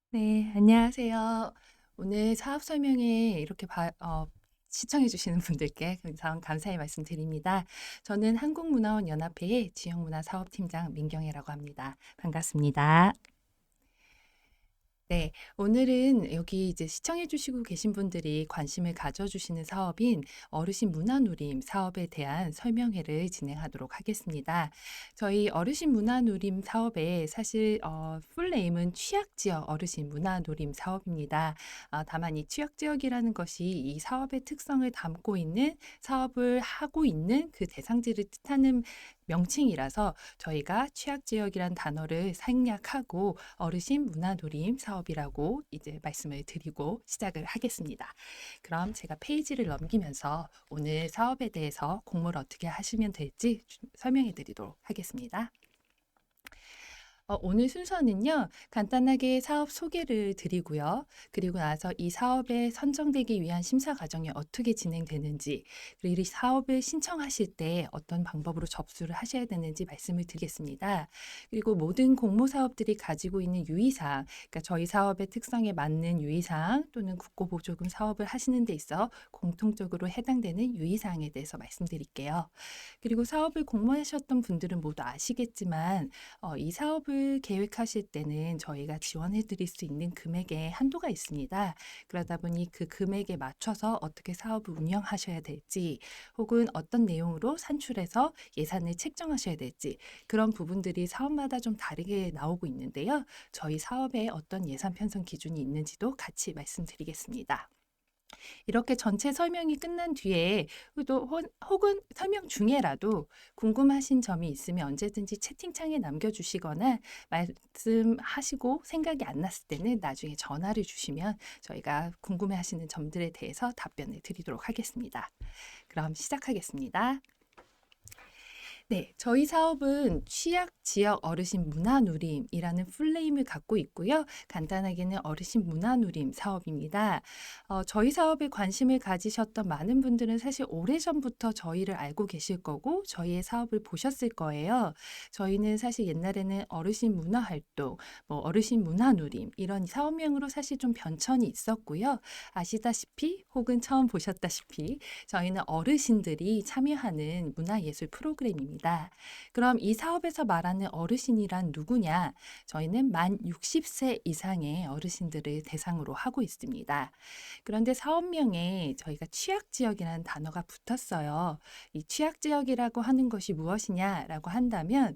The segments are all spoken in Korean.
네, 안녕하세요. 오늘 사업 설명회 이렇게 시청해 주시는 분들께 우선 감사의 말씀 드립니다. 저는 한국문화원연합회의 지역문화사업팀장 민경애라고 합니다. 반갑습니다. 네, 오늘은 여기 이제 시청해 주시고 계신 분들이 관심을 가져주시는 사업인 어르신 문화누림 사업에 대한 설명회를 진행하도록 하겠습니다. 저희 어르신 문화누림 사업의 사실 풀네임은 취약지역 어르신 문화누림 사업입니다. 다만 이 취약지역이라는 것이 이 사업의 특성을 담고 있는 사업을 하고 있는 그 대상지를 뜻하는 명칭이라서 저희가 취약지역이란 단어를 생략하고 어르신 문화누림 사업이라고 이제 말씀을 드리고 시작을 하겠습니다. 그럼 제가 페이지를 넘기면서 오늘 사업에 대해서 공모를 어떻게 하시면 될지 설명해 드리도록 하겠습니다. 오늘 순서는요, 간단하게 사업 소개를 드리고요. 그리고 나서 이 사업에 선정되기 위한 심사 과정이 어떻게 진행되는지, 그리고 이 사업을 신청하실 때 어떤 방법으로 접수를 하셔야 되는지 말씀을 드리겠습니다. 그리고 모든 공모 사업들이 가지고 있는 유의사항, 그러니까 저희 사업의 특성에 맞는 유의사항 또는 국고보조금 사업을 하시는 데 있어 공통적으로 해당되는 유의사항에 대해서 말씀드릴게요. 그리고 사업을 공모하셨던 분들은 모두 아시겠지만 이 사업을 계획하실 때는 저희가 지원해 드릴 수 있는 금액에 한도가 있습니다. 그러다 보니 그 금액에 맞춰서 어떻게 사업을 운영하셔야 될지 혹은 어떤 내용으로 산출해서 예산을 책정하셔야 될지 그런 부분들이 사업마다 좀 다르게 나오고 있는데요. 저희 사업에 어떤 예산 편성 기준이 있는지도 같이 말씀드리겠습니다. 이렇게 전체 설명이 끝난 뒤에 또 혹은 설명 중에라도 궁금하신 점이 있으면 언제든지 채팅창에 남겨주시거나 말씀하시고 생각이 안 났을 때는 나중에 전화를 주시면 저희가 궁금해하시는 점들에 대해서 답변을 드리도록 하겠습니다. 그럼 시작하겠습니다. 네, 저희 사업은 취약 지역 어르신 문화누림이라는 풀네임을 갖고 있고요. 간단하게는 어르신 문화누림 사업입니다. 저희 사업에 관심을 가지셨던 많은 분들은 사실 오래전부터 저희를 알고 계실 거고 저희의 사업을 보셨을 거예요. 저희는 사실 옛날에는 어르신 문화활동, 어르신 문화누림 이런 사업명으로 사실 좀 변천이 있었고요. 아시다시피 혹은 처음 보셨다시피 저희는 어르신들이 참여하는 문화예술 프로그램입니다. 그럼 이 사업에서 말하는 어르신이란 누구냐? 저희는 만 60세 이상의 어르신들을 대상으로 하고 있습니다. 그런데 사업명에 저희가 취약지역이라는 단어가 붙었어요. 이 취약지역이라고 하는 것이 무엇이냐라고 한다면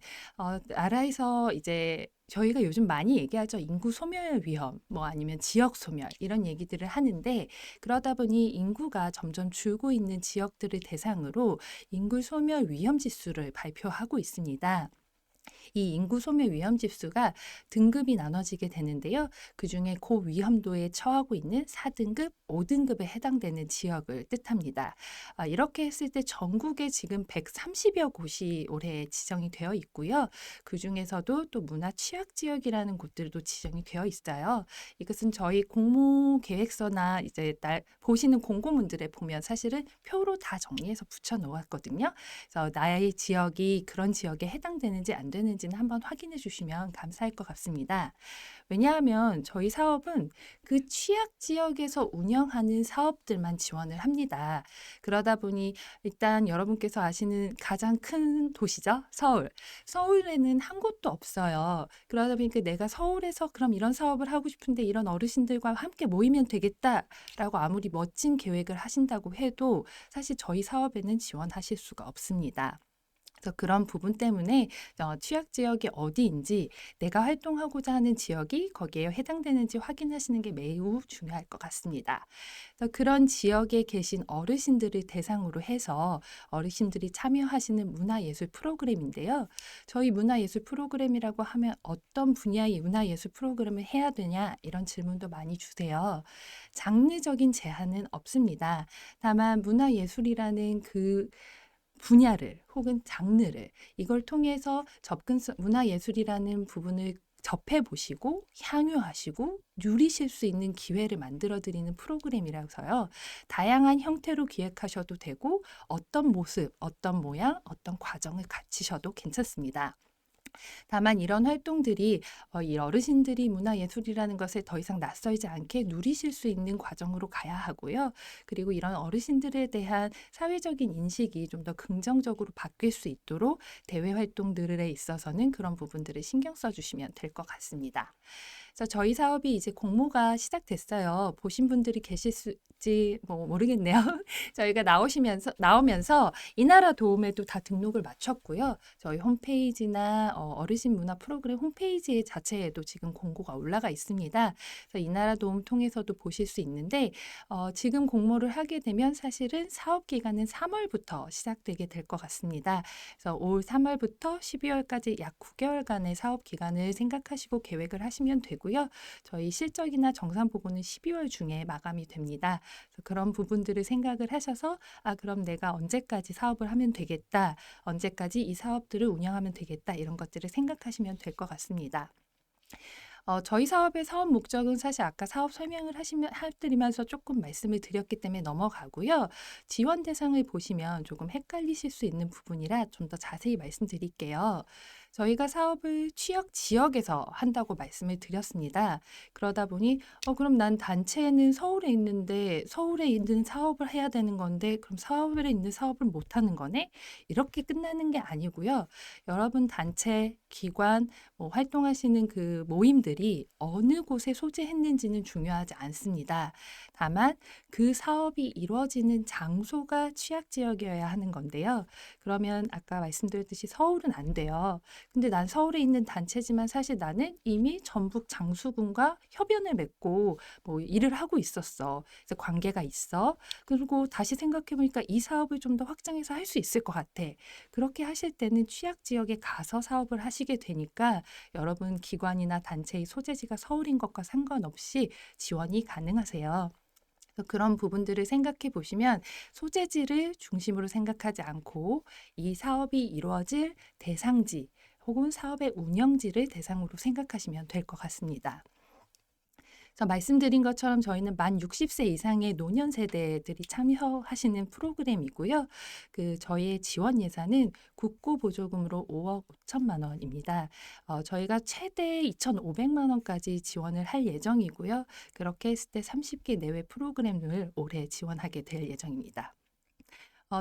나라에서 이제 저희가 요즘 많이 얘기하죠. 인구 소멸 위험, 아니면 지역 소멸 이런 얘기들을 하는데 그러다 보니 인구가 점점 줄고 있는 지역들을 대상으로 인구 소멸 위험 지수를 발표하고 있습니다. 이 인구 소멸 위험 지수가 등급이 나눠지게 되는데요. 그중에 고위험도에 처하고 있는 4등급, 5등급에 해당되는 지역을 뜻합니다. 이렇게 했을 때 전국에 지금 130여 곳이 올해 지정이 되어 있고요. 그중에서도 또 문화 취약 지역이라는 곳들도 지정이 되어 있어요. 이것은 저희 공모 계획서나 이제 보시는 공고문들에 보면 사실은 표로 다 정리해서 붙여 놓았거든요. 그래서 나의 지역이 그런 지역에 해당되는지 안 되는지는 한번 확인해 주시면 감사할 것 같습니다. 왜냐하면 저희 사업은 그 취약 지역에서 운영하는 사업들만 지원을 합니다. 그러다 보니 일단 여러분께서 아시는 가장 큰 도시죠? 서울. 서울에는 한 곳도 없어요. 그러다 보니까 내가 서울에서 그럼 이런 사업을 하고 싶은데 이런 어르신들과 함께 모이면 되겠다라고 아무리 멋진 계획을 하신다고 해도 사실 저희 사업에는 지원하실 수가 없습니다. 그래서 그런 부분 때문에 취약 지역이 어디인지 내가 활동하고자 하는 지역이 거기에 해당되는지 확인하시는 게 매우 중요할 것 같습니다. 그래서 그런 지역에 계신 어르신들을 대상으로 해서 어르신들이 참여하시는 문화예술 프로그램인데요. 저희 문화예술 프로그램이라고 하면 어떤 분야의 문화예술 프로그램을 해야 되냐 이런 질문도 많이 주세요. 장르적인 제한은 없습니다. 다만 문화예술이라는 그 분야를 혹은 장르를 이걸 통해서 문화예술이라는 부분을 접해 보시고 향유하시고 누리실 수 있는 기회를 만들어 드리는 프로그램이라서요. 다양한 형태로 기획하셔도 되고 어떤 모습, 어떤 모양, 어떤 과정을 갖추셔도 괜찮습니다. 다만 이런 활동들이 이 어르신들이 문화예술이라는 것에 더 이상 낯설지 않게 누리실 수 있는 과정으로 가야 하고요. 그리고 이런 어르신들에 대한 사회적인 인식이 좀 더 긍정적으로 바뀔 수 있도록 대외 활동들에 있어서는 그런 부분들을 신경 써주시면 될 것 같습니다. 그래서 저희 사업이 이제 공모가 시작됐어요. 보신 분들이 계실지 모르겠네요. 저희가 나오면서 이 나라 도움에도 다 등록을 마쳤고요. 저희 홈페이지나 어르신 문화 프로그램 홈페이지 자체에도 지금 공고가 올라가 있습니다. 그래서 이 나라 도움 통해서도 보실 수 있는데 지금 공모를 하게 되면 사실은 사업 기간은 3월부터 시작되게 될 것 같습니다. 그래서 올 3월부터 12월까지 약 9개월간의 사업 기간을 생각하시고 계획을 하시면 되고요. 저희 실적이나 정산 보고는 12월 중에 마감이 됩니다. 그래서 그런 부분들을 생각을 하셔서 그럼 내가 언제까지 사업을 하면 되겠다. 언제까지 이 사업들을 운영하면 되겠다. 이런 것들을 생각하시면 될 것 같습니다. 저희 사업의 사업 목적은 사실 아까 사업 설명을 해드리면서 조금 말씀을 드렸기 때문에 넘어가고요. 지원 대상을 보시면 조금 헷갈리실 수 있는 부분이라 좀 더 자세히 말씀드릴게요. 저희가 사업을 취약 지역에서 한다고 말씀을 드렸습니다. 그러다 보니 그럼 난 단체는 서울에 있는데 서울에 있는 사업을 해야 되는 건데 그럼 서울에 있는 사업을 못 하는 거네? 이렇게 끝나는 게 아니고요. 여러분 단체, 기관, 활동하시는 그 모임들이 어느 곳에 소재했는지는 중요하지 않습니다. 다만 그 사업이 이루어지는 장소가 취약 지역이어야 하는 건데요. 그러면 아까 말씀드렸듯이 서울은 안 돼요. 근데 난 서울에 있는 단체지만 사실 나는 이미 전북 장수군과 협연을 맺고 일을 하고 있었어. 그래서 관계가 있어. 그리고 다시 생각해 보니까 이 사업을 좀 더 확장해서 할 수 있을 것 같아. 그렇게 하실 때는 취약 지역에 가서 사업을 하시게 되니까 여러분 기관이나 단체의 소재지가 서울인 것과 상관없이 지원이 가능하세요. 그래서 그런 부분들을 생각해 보시면 소재지를 중심으로 생각하지 않고 이 사업이 이루어질 대상지 혹은 사업의 운영지를 대상으로 생각하시면 될 것 같습니다. 그래서 말씀드린 것처럼 저희는 만 60세 이상의 노년 세대들이 참여하시는 프로그램이고요. 저희의 지원 예산은 국고보조금으로 5억 5천만 원입니다. 저희가 최대 2,500만 원까지 지원을 할 예정이고요. 그렇게 했을 때 30개 내외 프로그램을 올해 지원하게 될 예정입니다.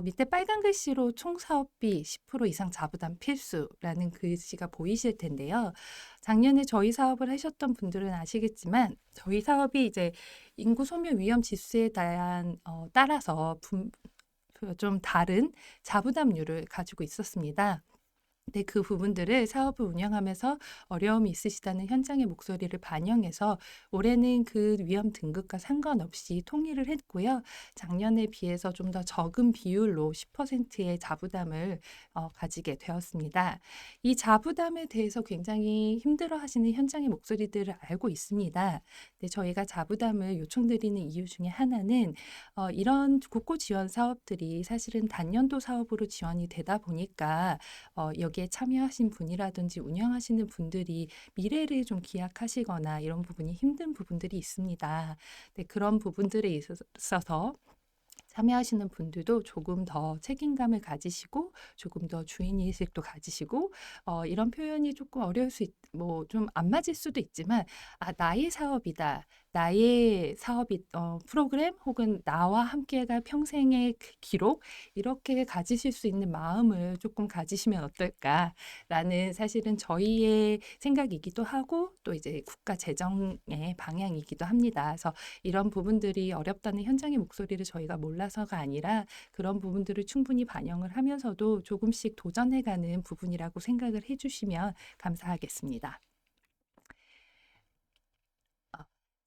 밑에 빨간 글씨로 총 사업비 10% 이상 자부담 필수라는 글씨가 보이실 텐데요. 작년에 저희 사업을 하셨던 분들은 아시겠지만 저희 사업이 이제 인구 소멸 위험 지수에 대한 따라서 좀 다른 자부담률을 가지고 있었습니다. 네, 그 부분들을 사업을 운영하면서 어려움이 있으시다는 현장의 목소리를 반영해서 올해는 그 위험 등급과 상관없이 통일을 했고요. 작년에 비해서 좀 더 적은 비율로 10%의 자부담을 가지게 되었습니다. 이 자부담에 대해서 굉장히 힘들어하시는 현장의 목소리들을 알고 있습니다. 네, 저희가 자부담을 요청드리는 이유 중에 하나는 이런 국고 지원 사업들이 사실은 단년도 사업으로 지원이 되다 보니까 여기에 참여하신 분이라든지 운영하시는 분들이 미래를 좀 기약하시거나 이런 부분이 힘든 부분들이 있습니다. 네, 그런 부분들에 있어서 참여하시는 분들도 조금 더 책임감을 가지시고 조금 더 주인의식도 가지시고 이런 표현이 조금 어려울 수 뭐 좀 안 맞을 수도 있지만 나의 사업이다. 나의 사업이 프로그램 혹은 나와 함께 갈 평생의 그 기록 이렇게 가지실 수 있는 마음을 조금 가지시면 어떨까라는 사실은 저희의 생각이기도 하고 또 이제 국가 재정의 방향이기도 합니다. 그래서 이런 부분들이 어렵다는 현장의 목소리를 저희가 몰라서가 아니라 그런 부분들을 충분히 반영을 하면서도 조금씩 도전해가는 부분이라고 생각을 해주시면 감사하겠습니다.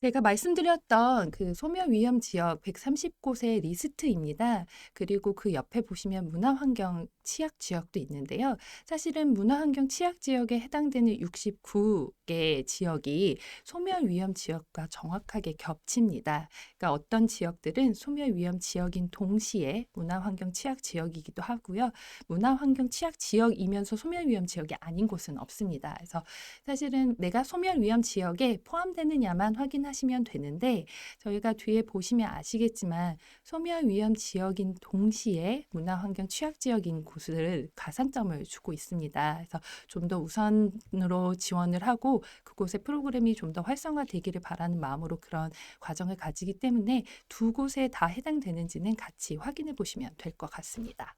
제가 말씀드렸던 그 소멸위험 지역 130곳의 리스트입니다. 그리고 그 옆에 보시면 문화환경 취약 지역도 있는데요. 사실은 문화환경 취약 지역에 해당되는 69개 지역이 소멸위험 지역과 정확하게 겹칩니다. 그러니까 어떤 지역들은 소멸위험 지역인 동시에 문화환경 취약 지역이기도 하고요. 문화환경 취약 지역이면서 소멸위험 지역이 아닌 곳은 없습니다. 그래서 사실은 내가 소멸위험 지역에 포함되느냐만 확인하시면 되는데 저희가 뒤에 보시면 아시겠지만 소멸위험 지역인 동시에 문화환경 취약지역인 곳을 가산점을 주고 있습니다. 그래서 좀 더 우선으로 지원을 하고 그곳의 프로그램이 좀 더 활성화되기를 바라는 마음으로 그런 과정을 가지기 때문에 두 곳에 다 해당되는지는 같이 확인해 보시면 될 것 같습니다.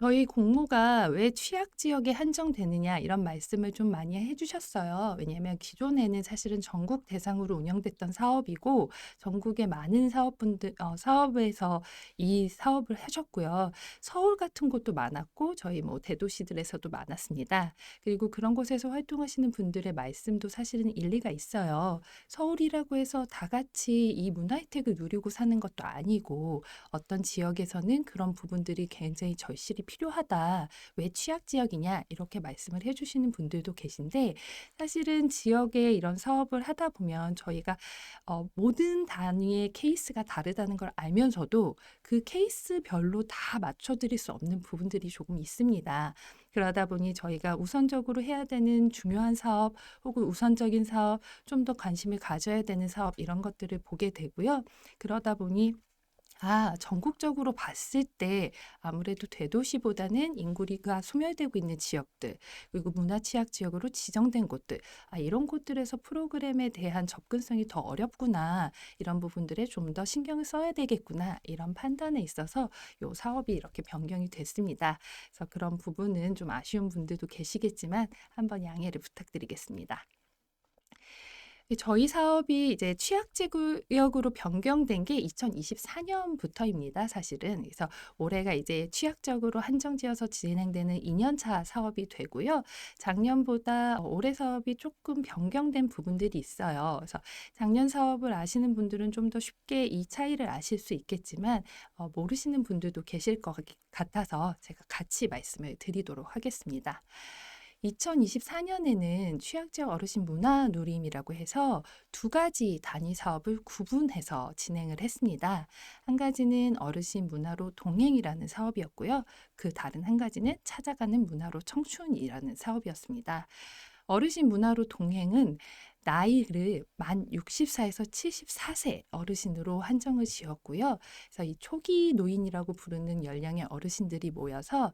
저희 공모가 왜 취약 지역에 한정되느냐 이런 말씀을 좀 많이 해주셨어요. 왜냐하면 기존에는 사실은 전국 대상으로 운영됐던 사업이고 전국의 많은 사업에서 이 사업을 하셨고요. 서울 같은 곳도 많았고 저희 뭐 대도시들에서도 많았습니다. 그리고 그런 곳에서 활동하시는 분들의 말씀도 사실은 일리가 있어요. 서울이라고 해서 다 같이 이 문화 혜택을 누리고 사는 것도 아니고 어떤 지역에서는 그런 부분들이 굉장히 절실히 필요하다. 왜 취약 지역이냐? 이렇게 말씀을 해주시는 분들도 계신데 사실은 지역에 이런 사업을 하다 보면 저희가 모든 단위의 케이스가 다르다는 걸 알면서도 그 케이스별로 다 맞춰드릴 수 없는 부분들이 조금 있습니다. 그러다 보니 저희가 우선적으로 해야 되는 중요한 사업 혹은 우선적인 사업, 좀 더 관심을 가져야 되는 사업 이런 것들을 보게 되고요. 그러다 보니 전국적으로 봤을 때 아무래도 대도시보다는 인구가 소멸되고 있는 지역들, 그리고 문화 취약 지역으로 지정된 곳들, 이런 곳들에서 프로그램에 대한 접근성이 더 어렵구나, 이런 부분들에 좀 더 신경을 써야 되겠구나, 이런 판단에 있어서 이 사업이 이렇게 변경이 됐습니다. 그래서 그런 부분은 좀 아쉬운 분들도 계시겠지만 한번 양해를 부탁드리겠습니다. 저희 사업이 이제 취약지구역으로 변경된 게 2024년부터입니다, 사실은. 그래서 올해가 이제 취약적으로 한정지어서 진행되는 2년차 사업이 되고요. 작년보다 올해 사업이 조금 변경된 부분들이 있어요. 그래서 작년 사업을 아시는 분들은 좀 더 쉽게 이 차이를 아실 수 있겠지만 모르시는 분들도 계실 것 같아서 제가 같이 말씀을 드리도록 하겠습니다. 2024년에는 취약지역 어르신 문화누림이라고 해서 두 가지 단위 사업을 구분해서 진행을 했습니다. 한 가지는 어르신 문화로 동행이라는 사업이었고요. 그 다른 한 가지는 찾아가는 문화로 청춘이라는 사업이었습니다. 어르신 문화로 동행은 나이를 만 64에서 74세 어르신으로 한정을 지었고요. 그래서 이 초기 노인이라고 부르는 연령의 어르신들이 모여서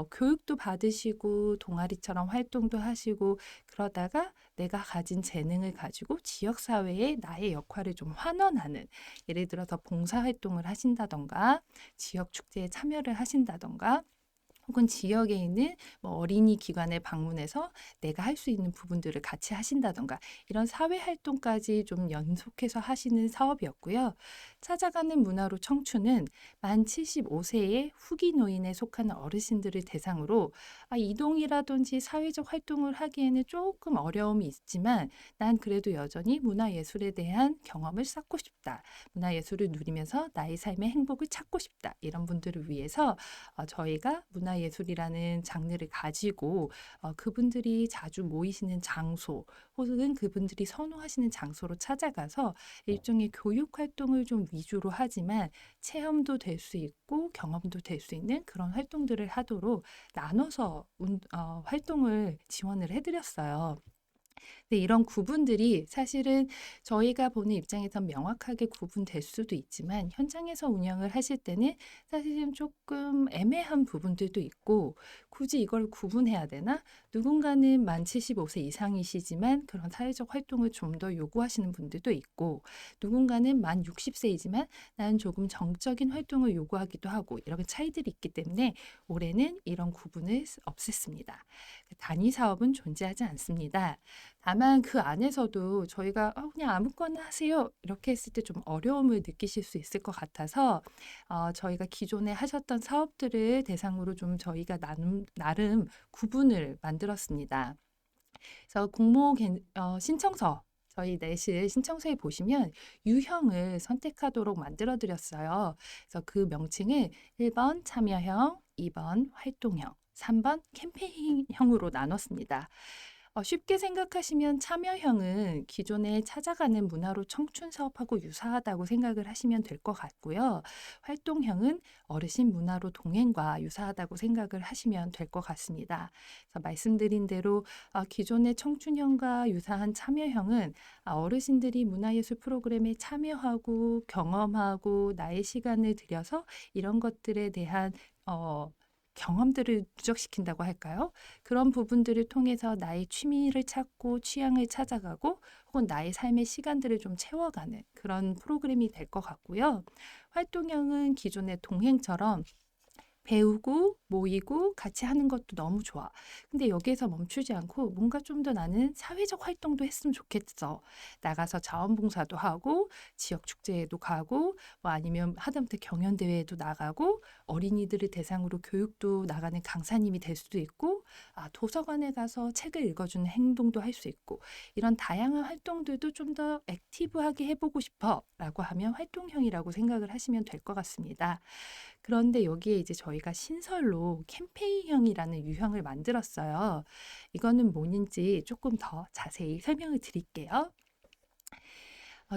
교육도 받으시고 동아리처럼 활동도 하시고 그러다가 내가 가진 재능을 가지고 지역사회에 나의 역할을 좀 환원하는, 예를 들어서 봉사활동을 하신다던가 지역 축제에 참여를 하신다던가 혹은 지역에 있는 뭐 어린이 기관에 방문해서 내가 할 수 있는 부분들을 같이 하신다든가 이런 사회 활동까지 좀 연속해서 하시는 사업이었고요. 찾아가는 문화로 청춘은 만 75세의 후기 노인에 속하는 어르신들을 대상으로 이동이라든지 사회적 활동을 하기에는 조금 어려움이 있지만 난 그래도 여전히 문화예술에 대한 경험을 쌓고 싶다. 문화예술을 누리면서 나의 삶의 행복을 찾고 싶다. 이런 분들을 위해서 저희가 문화예술이라는 장르를 가지고 그분들이 자주 모이시는 장소 혹은 그분들이 선호하시는 장소로 찾아가서 일종의 교육 활동을 좀 위주로 하지만 체험도 될 수 있고 경험도 될 수 있는 그런 활동들을 하도록 나눠서 활동을 지원을 해드렸어요. 근데 이런 구분들이 사실은 저희가 보는 입장에선 명확하게 구분될 수도 있지만 현장에서 운영을 하실 때는 사실은 조금 애매한 부분들도 있고 굳이 이걸 구분해야 되나? 누군가는 만 75세 이상이시지만 그런 사회적 활동을 좀 더 요구하시는 분들도 있고 누군가는 만 60세이지만 나는 조금 정적인 활동을 요구하기도 하고 이런 차이들이 있기 때문에 올해는 이런 구분을 없앴습니다. 단위 사업은 존재하지 않습니다. 다만 그 안에서도 저희가 그냥 아무거나 하세요." 이렇게 했을 때 좀 어려움을 느끼실 수 있을 것 같아서 저희가 기존에 하셨던 사업들을 대상으로 좀 저희가 나름 구분을 만들었습니다. 그래서 신청서 저희 내실 신청서에 보시면 유형을 선택하도록 만들어 드렸어요. 그래서 그 명칭을 1번 참여형, 2번 활동형, 3번 캠페인형으로 나눴습니다. 쉽게 생각하시면 참여형은 기존에 찾아가는 문화로 청춘 사업하고 유사하다고 생각을 하시면 될 것 같고요. 활동형은 어르신 문화로 동행과 유사하다고 생각을 하시면 될 것 같습니다. 그래서 말씀드린 대로 기존의 청춘형과 유사한 참여형은 어르신들이 문화예술 프로그램에 참여하고 경험하고 나의 시간을 들여서 이런 것들에 대한 경험들을 누적시킨다고 할까요? 그런 부분들을 통해서 나의 취미를 찾고 취향을 찾아가고 혹은 나의 삶의 시간들을 좀 채워가는 그런 프로그램이 될 것 같고요. 활동형은 기존의 동행처럼 배우고 모이고 같이 하는 것도 너무 좋아. 근데 여기에서 멈추지 않고 뭔가 좀 더 나는 사회적 활동도 했으면 좋겠어. 나가서 자원봉사도 하고 지역 축제에도 가고 뭐 아니면 하다못해 경연대회에도 나가고 어린이들을 대상으로 교육도 나가는 강사님이 될 수도 있고 도서관에 가서 책을 읽어주는 행동도 할 수 있고 이런 다양한 활동들도 좀 더 액티브하게 해보고 싶어 라고 하면 활동형이라고 생각을 하시면 될 것 같습니다. 그런데 여기에 이제 저희가 신설로 캠페인형이라는 유형을 만들었어요. 이거는 뭔지 조금 더 자세히 설명을 드릴게요.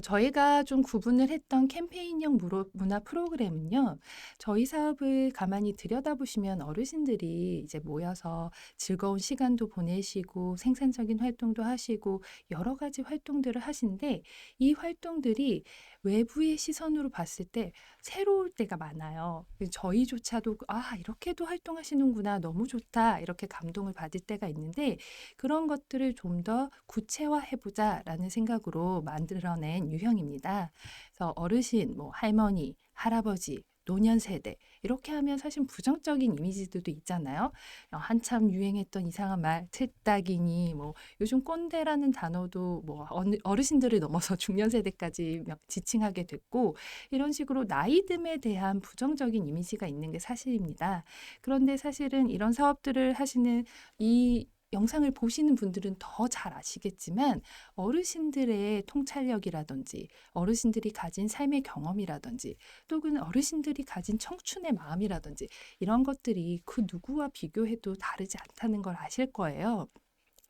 저희가 좀 구분을 했던 캠페인형 문화 프로그램은요. 저희 사업을 가만히 들여다보시면 어르신들이 이제 모여서 즐거운 시간도 보내시고 생산적인 활동도 하시고 여러 가지 활동들을 하시는데 이 활동들이 외부의 시선으로 봤을 때 새로울 때가 많아요. 저희조차도 '아 이렇게도 활동하시는구나. 너무 좋다.' 이렇게 감동을 받을 때가 있는데 그런 것들을 좀 더 구체화해 보자라는 생각으로 만들어낸 유형입니다. 그래서 어르신, 뭐 할머니, 할아버지, 노년 세대 이렇게 하면 사실 부정적인 이미지들도 있잖아요. 한참 유행했던 이상한 말 틀딱이니 뭐 요즘 꼰대라는 단어도 뭐 어르신들을 넘어서 중년 세대까지 지칭하게 됐고 이런 식으로 나이듦에 대한 부정적인 이미지가 있는 게 사실입니다. 그런데 사실은 이런 사업들을 하시는 이 영상을 보시는 분들은 더 잘 아시겠지만 어르신들의 통찰력이라든지 어르신들이 가진 삶의 경험이라든지 또는 어르신들이 가진 청춘의 마음이라든지 이런 것들이 그 누구와 비교해도 다르지 않다는 걸 아실 거예요.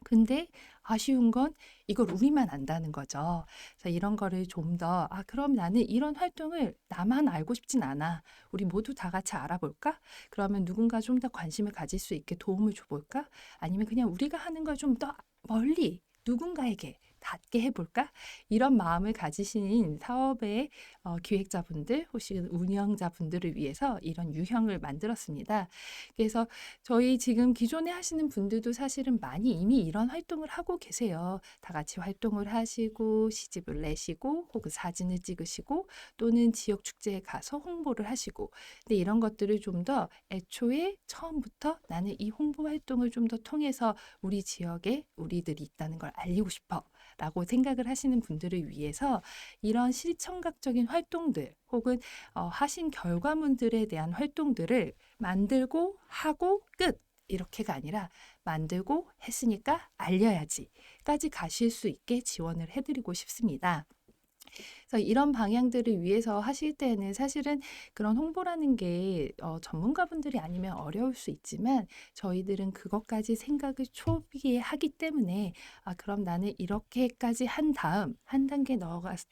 근데 아쉬운 건 이걸 우리만 안다는 거죠. 그래서 이런 거를 좀 더 그럼 나는 이런 활동을 나만 알고 싶진 않아. 우리 모두 다 같이 알아볼까? 그러면 누군가 좀 더 관심을 가질 수 있게 도움을 줘 볼까? 아니면 그냥 우리가 하는 걸 좀 더 멀리 누군가에게 닿게 해볼까? 이런 마음을 가지신 사업의 기획자분들 혹시 운영자분들을 위해서 이런 유형을 만들었습니다. 그래서 저희 지금 기존에 하시는 분들도 사실은 많이 이미 이런 활동을 하고 계세요. 다 같이 활동을 하시고 시집을 내시고 혹은 사진을 찍으시고 또는 지역 축제에 가서 홍보를 하시고, 근데 이런 것들을 좀 더 애초에 처음부터 나는 이 홍보 활동을 좀 더 통해서 우리 지역에 우리들이 있다는 걸 알리고 싶어 라고 생각을 하시는 분들을 위해서 이런 실청각적인 활동들 혹은 하신 결과물들에 대한 활동들을 만들고 하고 끝, 이렇게가 아니라 만들고 했으니까 알려야지까지 가실 수 있게 지원을 해드리고 싶습니다. 그래서 이런 방향들을 위해서 하실 때는 사실은 그런 홍보라는 게 전문가분들이 아니면 어려울 수 있지만 저희들은 그것까지 생각을 초기에 하기 때문에 그럼 나는 이렇게까지 한 다음 한 단계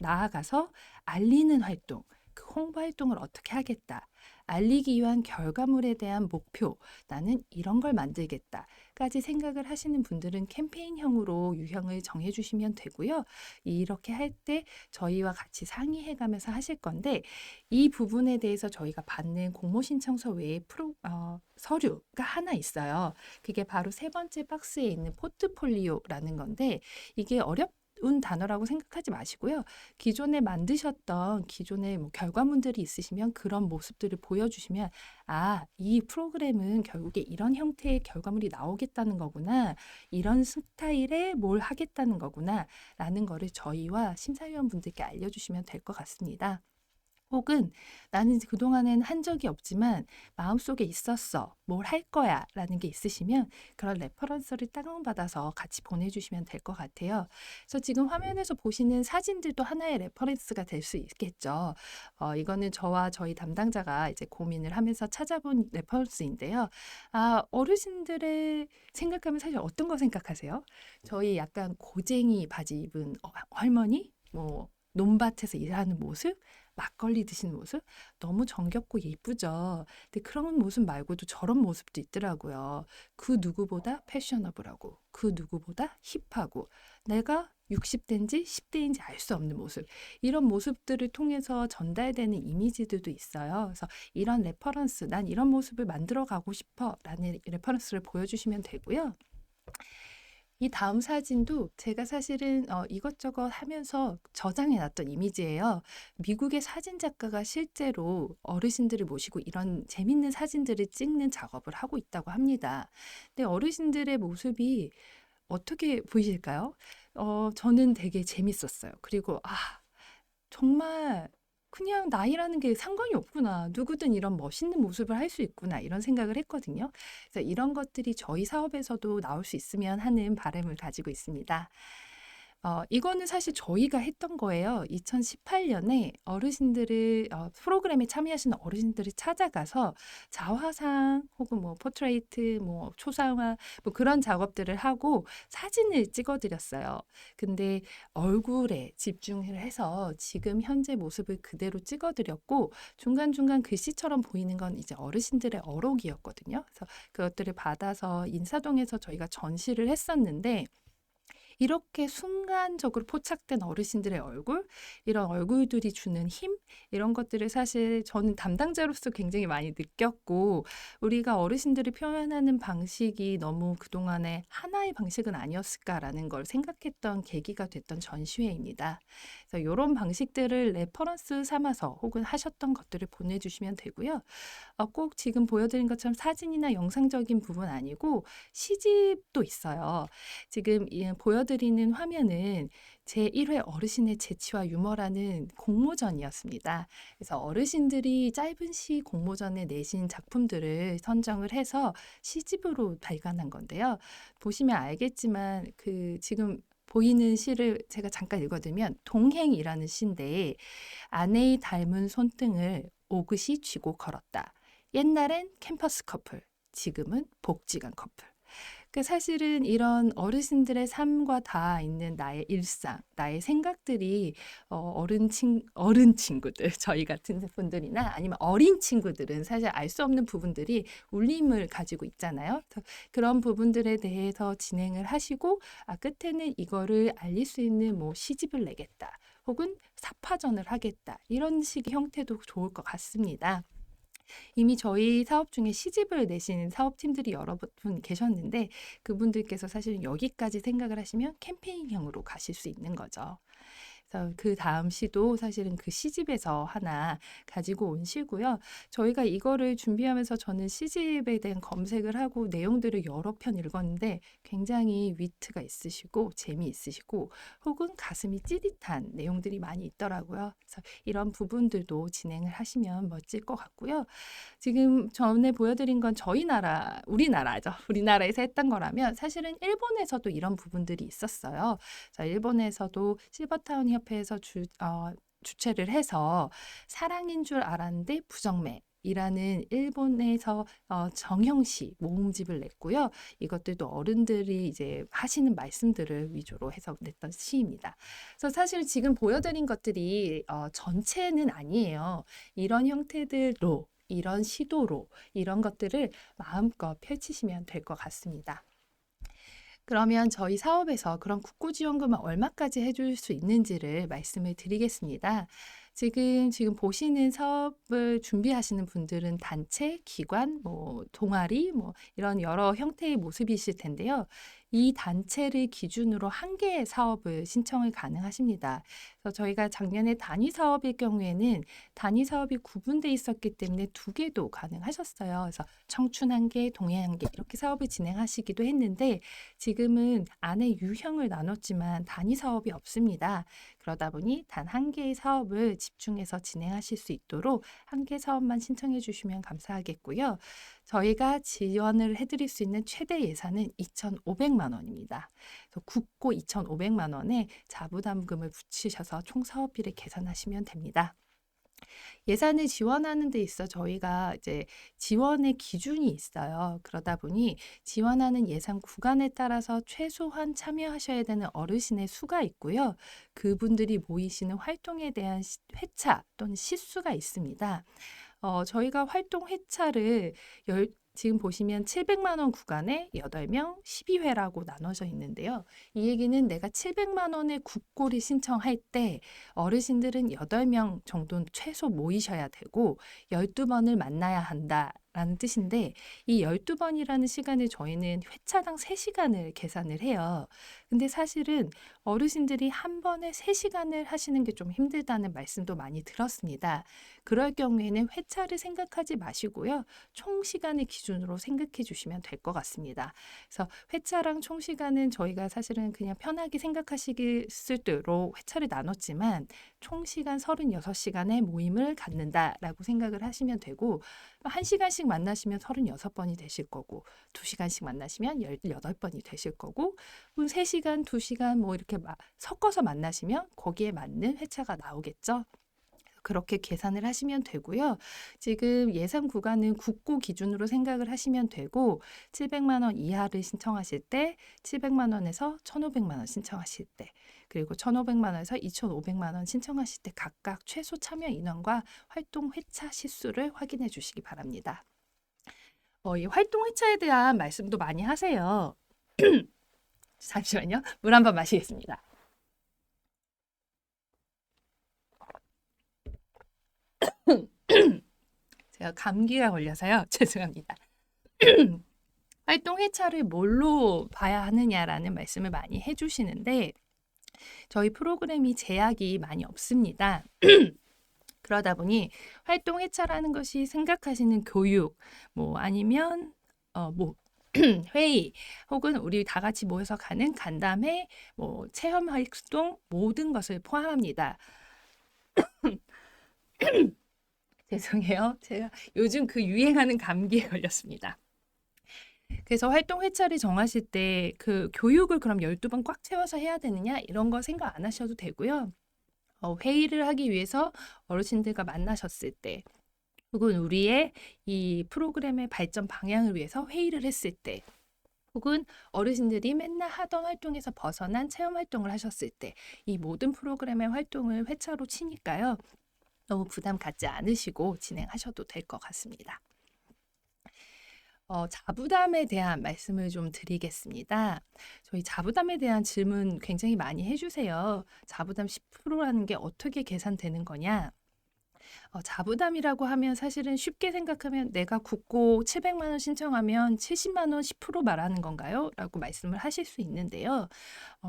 나아가서 알리는 활동, 그 홍보 활동을 어떻게 하겠다. 알리기 위한 결과물에 대한 목표, 나는 이런 걸 만들겠다까지 생각을 하시는 분들은 캠페인형으로 유형을 정해주시면 되고요. 이렇게 할 때 저희와 같이 상의해가면서 하실 건데, 이 부분에 대해서 저희가 받는 공모 신청서 외에 서류가 하나 있어요. 그게 바로 세 번째 박스에 있는 포트폴리오라는 건데, 이게 어려운 단어라고 생각하지 마시고요. 기존에 만드셨던 기존의 결과물들이 있으시면 그런 모습들을 보여주시면 이 프로그램은 결국에 이런 형태의 결과물이 나오겠다는 거구나. 이런 스타일의 뭘 하겠다는 거구나. 라는 거를 저희와 심사위원분들께 알려주시면 될 것 같습니다. 혹은 나는 그동안엔 한 적이 없지만 마음속에 있었어. 뭘 할 거야. 라는 게 있으시면 그런 레퍼런스를 다운받아서 같이 보내주시면 될 것 같아요. 그래서 지금 화면에서 보시는 사진들도 하나의 레퍼런스가 될 수 있겠죠. 이거는 저와 저희 담당자가 이제 고민을 하면서 찾아본 레퍼런스인데요. 어르신들의 생각하면 사실 어떤 거 생각하세요? 저희 약간 고쟁이 바지 입은 할머니? 논밭에서 일하는 모습? 막걸리 드시는 모습? 너무 정겹고 예쁘죠. 근데 그런 모습 말고도 저런 모습도 있더라고요. 그 누구보다 패셔너블하고, 그 누구보다 힙하고, 내가 60대인지 10대인지 알 수 없는 모습. 이런 모습들을 통해서 전달되는 이미지들도 있어요. 그래서 이런 레퍼런스, 난 이런 모습을 만들어 가고 싶어 라는 레퍼런스를 보여주시면 되고요. 이 다음 사진도 제가 사실은 이것저것 하면서 저장해 놨던 이미지예요. 미국의 사진 작가가 실제로 어르신들을 모시고 이런 재밌는 사진들을 찍는 작업을 하고 있다고 합니다. 근데 어르신들의 모습이 어떻게 보이실까요? 저는 되게 재밌었어요. 그리고 정말 그냥 나이라는 게 상관이 없구나. 누구든 이런 멋있는 모습을 할 수 있구나. 이런 생각을 했거든요. 그래서 이런 것들이 저희 사업에서도 나올 수 있으면 하는 바람을 가지고 있습니다. 이거는 사실 저희가 했던 거예요. 2018년에 어르신들을 프로그램에 참여하시는 어르신들을 찾아가서 자화상 혹은 포트레이트, 초상화 그런 작업들을 하고 사진을 찍어드렸어요. 근데 얼굴에 집중을 해서 지금 현재 모습을 그대로 찍어드렸고 중간중간 글씨처럼 보이는 건 이제 어르신들의 어록이었거든요. 그래서 그것들을 받아서 인사동에서 저희가 전시를 했었는데 이렇게 순간적으로 포착된 어르신들의 얼굴, 이런 얼굴들이 주는 힘, 이런 것들을 사실 저는 담당자로서 굉장히 많이 느꼈고, 우리가 어르신들을 표현하는 방식이 너무 그동안에 하나의 방식은 아니었을까라는 걸 생각했던 계기가 됐던 전시회입니다. 그래서 이런 방식들을 레퍼런스 삼아서 혹은 하셨던 것들을 보내주시면 되고요. 꼭 지금 보여드린 것처럼 사진이나 영상적인 부분 아니고 시집도 있어요. 지금 보여드리는 화면은 제1회 어르신의 재치와 유머라는 공모전이었습니다. 그래서 어르신들이 짧은 시 공모전에 내신 작품들을 선정을 해서 시집으로 발간한 건데요. 보시면 알겠지만 지금 보이는 시를 제가 잠깐 읽어드리면 동행이라는 시인데 아내의 닮은 손등을 오긋이 쥐고 걸었다. 옛날엔 캠퍼스 커플, 지금은 복지관 커플. 그 사실은 이런 어르신들의 삶과 다 있는 나의 일상, 나의 생각들이 어른 친구들, 저희 같은 분들이나 아니면 어린 친구들은 사실 알 수 없는 부분들이 울림을 가지고 있잖아요. 그런 부분들에 대해서 진행을 하시고 끝에는 이거를 알릴 수 있는 뭐 시집을 내겠다. 혹은 사파전을 하겠다. 이런 식의 형태도 좋을 것 같습니다. 이미 저희 사업 중에 시집을 내시는 사업팀들이 여러 분 계셨는데 그분들께서 사실은 여기까지 생각을 하시면 캠페인형으로 가실 수 있는 거죠. 그래서 그 다음 시도 사실은 그 시집에서 하나 가지고 온 시고요. 저희가 이거를 준비하면서 저는 시집에 대한 검색을 하고 내용들을 여러 편 읽었는데 굉장히 위트가 있으시고 재미있으시고 혹은 가슴이 찌릿한 내용들이 많이 있더라고요. 그래서 이런 부분들도 진행을 하시면 멋질 것 같고요. 지금 전에 보여드린 건 저희 나라, 우리나라죠. 우리나라에서 했던 거라면 사실은 일본에서도 이런 부분들이 있었어요. 자, 일본에서도 실버타운 협회에서 주최를 해서 사랑인 줄 알았는데 부정매. 이라는 일본에서 정형시 모음집을 냈고요. 이것들도 어른들이 이제 하시는 말씀들을 위주로 해서 냈던 시입니다. 그래서 사실 지금 보여드린 것들이 전체는 아니에요. 이런 형태들로 이런 시도로 이런 것들을 마음껏 펼치시면 될 것 같습니다. 그러면 저희 사업에서 그런 국고지원금을 얼마까지 해줄 수 있는지를 말씀을 드리겠습니다. 지금 보시는 사업을 준비하시는 분들은 단체, 기관, 뭐 동아리, 뭐 이런 여러 형태의 모습이실 텐데요. 이 단체를 기준으로 한 개의 사업을 신청을 가능하십니다. 그래서 저희가 작년에 단위 사업일 경우에는 단위 사업이 구분돼 있었기 때문에 두 개도 가능하셨어요. 그래서 청춘 한 개, 동해 한 개 이렇게 사업을 진행하시기도 했는데 지금은 안에 유형을 나눴지만 단위 사업이 없습니다. 그러다 보니 단 한 개의 사업을 집중해서 진행하실 수 있도록 한 개 사업만 신청해 주시면 감사하겠고요. 저희가 지원을 해드릴 수 있는 최대 예산은 2,500만 원입니다. 그래서 국고 2,500만 원에 자부담금을 붙이셔서 총 사업비를 계산하시면 됩니다. 예산을 지원하는 데 있어 저희가 이제 지원의 기준이 있어요. 그러다 보니 지원하는 예산 구간에 따라서 최소한 참여하셔야 되는 어르신의 수가 있고요. 그분들이 모이시는 활동에 대한 회차 또는 시수가 있습니다. 저희가 활동 회차를 지금 보시면 700만 원 구간에 8명 12회라고 나눠져 있는데요. 이 얘기는 내가 700만 원의 국고를 신청할 때 어르신들은 8명 정도 최소 모이셔야 되고 12번을 만나야 한다라는 뜻인데 이 12번이라는 시간을 저희는 회차당 3시간을 계산을 해요. 근데 사실은 어르신들이 한 번에 3시간을 하시는 게 좀 힘들다는 말씀도 많이 들었습니다. 그럴 경우에는 회차를 생각하지 마시고요. 총 시간을 기준으로 생각해 주시면 될 것 같습니다. 그래서 회차랑 총 시간은 저희가 사실은 그냥 편하게 생각하시길 수도록 회차를 나눴지만 총 시간 36시간의 모임을 갖는다라고 생각을 하시면 되고 1시간씩 만나시면 36번이 되실 거고 2시간씩 만나시면 18번이 되실 거고 3시간, 2시간 뭐 이렇게 섞어서 만나시면 거기에 맞는 회차가 나오겠죠. 그렇게 계산을 하시면 되고요. 지금 예산 구간은 국고 기준으로 생각을 하시면 되고 700만 원 이하를 신청하실 때 700만 원에서 1,500만 원 신청하실 때 그리고 1,500만 원에서 2,500만 원 신청하실 때 각각 최소 참여 인원과 활동 회차 시수를 확인해 주시기 바랍니다. 이 활동 회차에 대한 말씀도 많이 하세요. 잠시만요. 물 한 번 마시겠습니다. 제가 감기가 걸려서요. 죄송합니다. 활동 회차를 뭘로 봐야 하느냐라는 말씀을 많이 해주시는데 저희 프로그램이 제약이 많이 없습니다. 그러다 보니 활동 회차라는 것이 생각하시는 교육, 뭐 아니면 뭐 회의 혹은 우리 다 같이 모여서 가는 간담회, 뭐 체험 활동 모든 것을 포함합니다. 죄송해요. 제가 요즘 그 유행하는 감기에 걸렸습니다. 그래서 활동 회차를 정하실 때 그 교육을 그럼 12번 꽉 채워서 해야 되느냐 이런 거 생각 안 하셔도 되고요. 회의를 하기 위해서 어르신들과 만나셨을 때 혹은 우리의 이 프로그램의 발전 방향을 위해서 회의를 했을 때 혹은 어르신들이 맨날 하던 활동에서 벗어난 체험 활동을 하셨을 때 이 모든 프로그램의 활동을 회차로 치니까요. 너무 부담 갖지 않으시고 진행하셔도 될 것 같습니다. 자부담에 대한 말씀을 좀 드리겠습니다. 저희 자부담에 대한 질문 굉장히 많이 해주세요. 자부담 10%라는 게 어떻게 계산되는 거냐? 자부담이라고 하면 사실은 쉽게 생각하면 내가 국고 700만 원 신청하면 70만 원 10% 말하는 건가요? 라고 말씀을 하실 수 있는데요.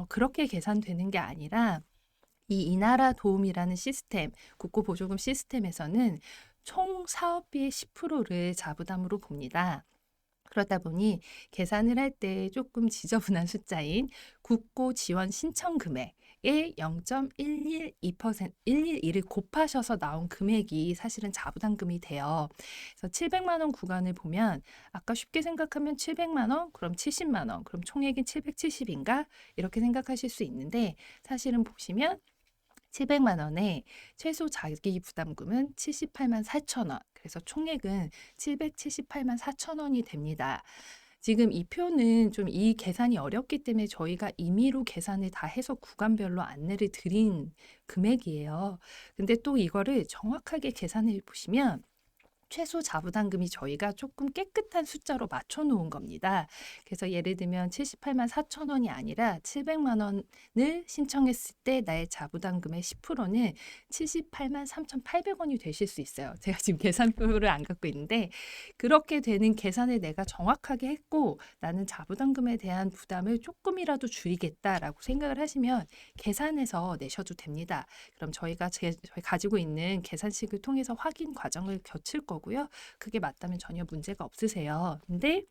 그렇게 계산되는 게 아니라 이 나라 도움이라는 시스템, 국고 보조금 시스템에서는 총 사업비의 10%를 자부담으로 봅니다. 그러다 보니 계산을 할 때 조금 지저분한 숫자인 국고 지원 신청 금액의 0.112%, 112를 곱하셔서 나온 금액이 사실은 자부담금이 돼요. 그래서 700만 원 구간을 보면 아까 쉽게 생각하면 700만 원, 그럼 70만 원, 그럼 총액이 770인가? 이렇게 생각하실 수 있는데 사실은 보시면 700만 원에 최소 자기 부담금은 78만 4천 원. 그래서 총액은 778만 4천 원이 됩니다. 지금 이 표는 좀 이 계산이 어렵기 때문에 저희가 임의로 계산을 다 해서 구간별로 안내를 드린 금액이에요. 근데 또 이거를 정확하게 계산해 보시면 최소 자부담금이 저희가 조금 깨끗한 숫자로 맞춰 놓은 겁니다. 그래서 예를 들면 78만 4천 원이 아니라 700만 원을 신청했을 때 나의 자부담금의 10%는 78만 3,800원이 되실 수 있어요. 제가 지금 계산표를 안 갖고 있는데 그렇게 되는 계산을 내가 정확하게 했고 나는 자부담금에 대한 부담을 조금이라도 줄이겠다라고 생각을 하시면 계산해서 내셔도 됩니다. 그럼 저희가 저희 가지고 있는 계산식을 통해서 확인 과정을 거칠 거고요. 그게 맞다면 전혀 문제가 없으세요. 근데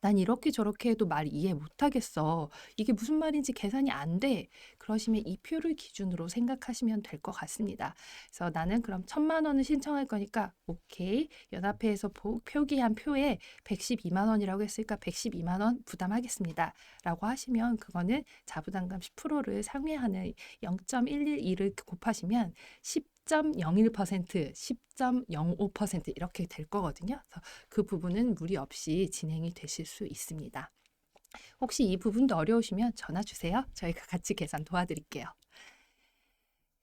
난 이렇게 저렇게 해도 말 이해 못하겠어. 이게 무슨 말인지 계산이 안 돼. 그러시면 이 표를 기준으로 생각하시면 될 것 같습니다. 그래서 나는 그럼 1,000만 원을 신청할 거니까 오케이. 연합회에서 표기한 표에 112만 원이라고 했으니까 112만 원 부담하겠습니다. 라고 하시면 그거는 자부담금 10%를 상회하는 0.112를 곱하시면 10.01%, 10.05% 이렇게 될 거거든요. 그래서 그 부분은 무리 없이 진행이 되실 수 있습니다. 혹시 이 부분도 어려우시면 전화 주세요. 저희가 같이 계산 도와드릴게요.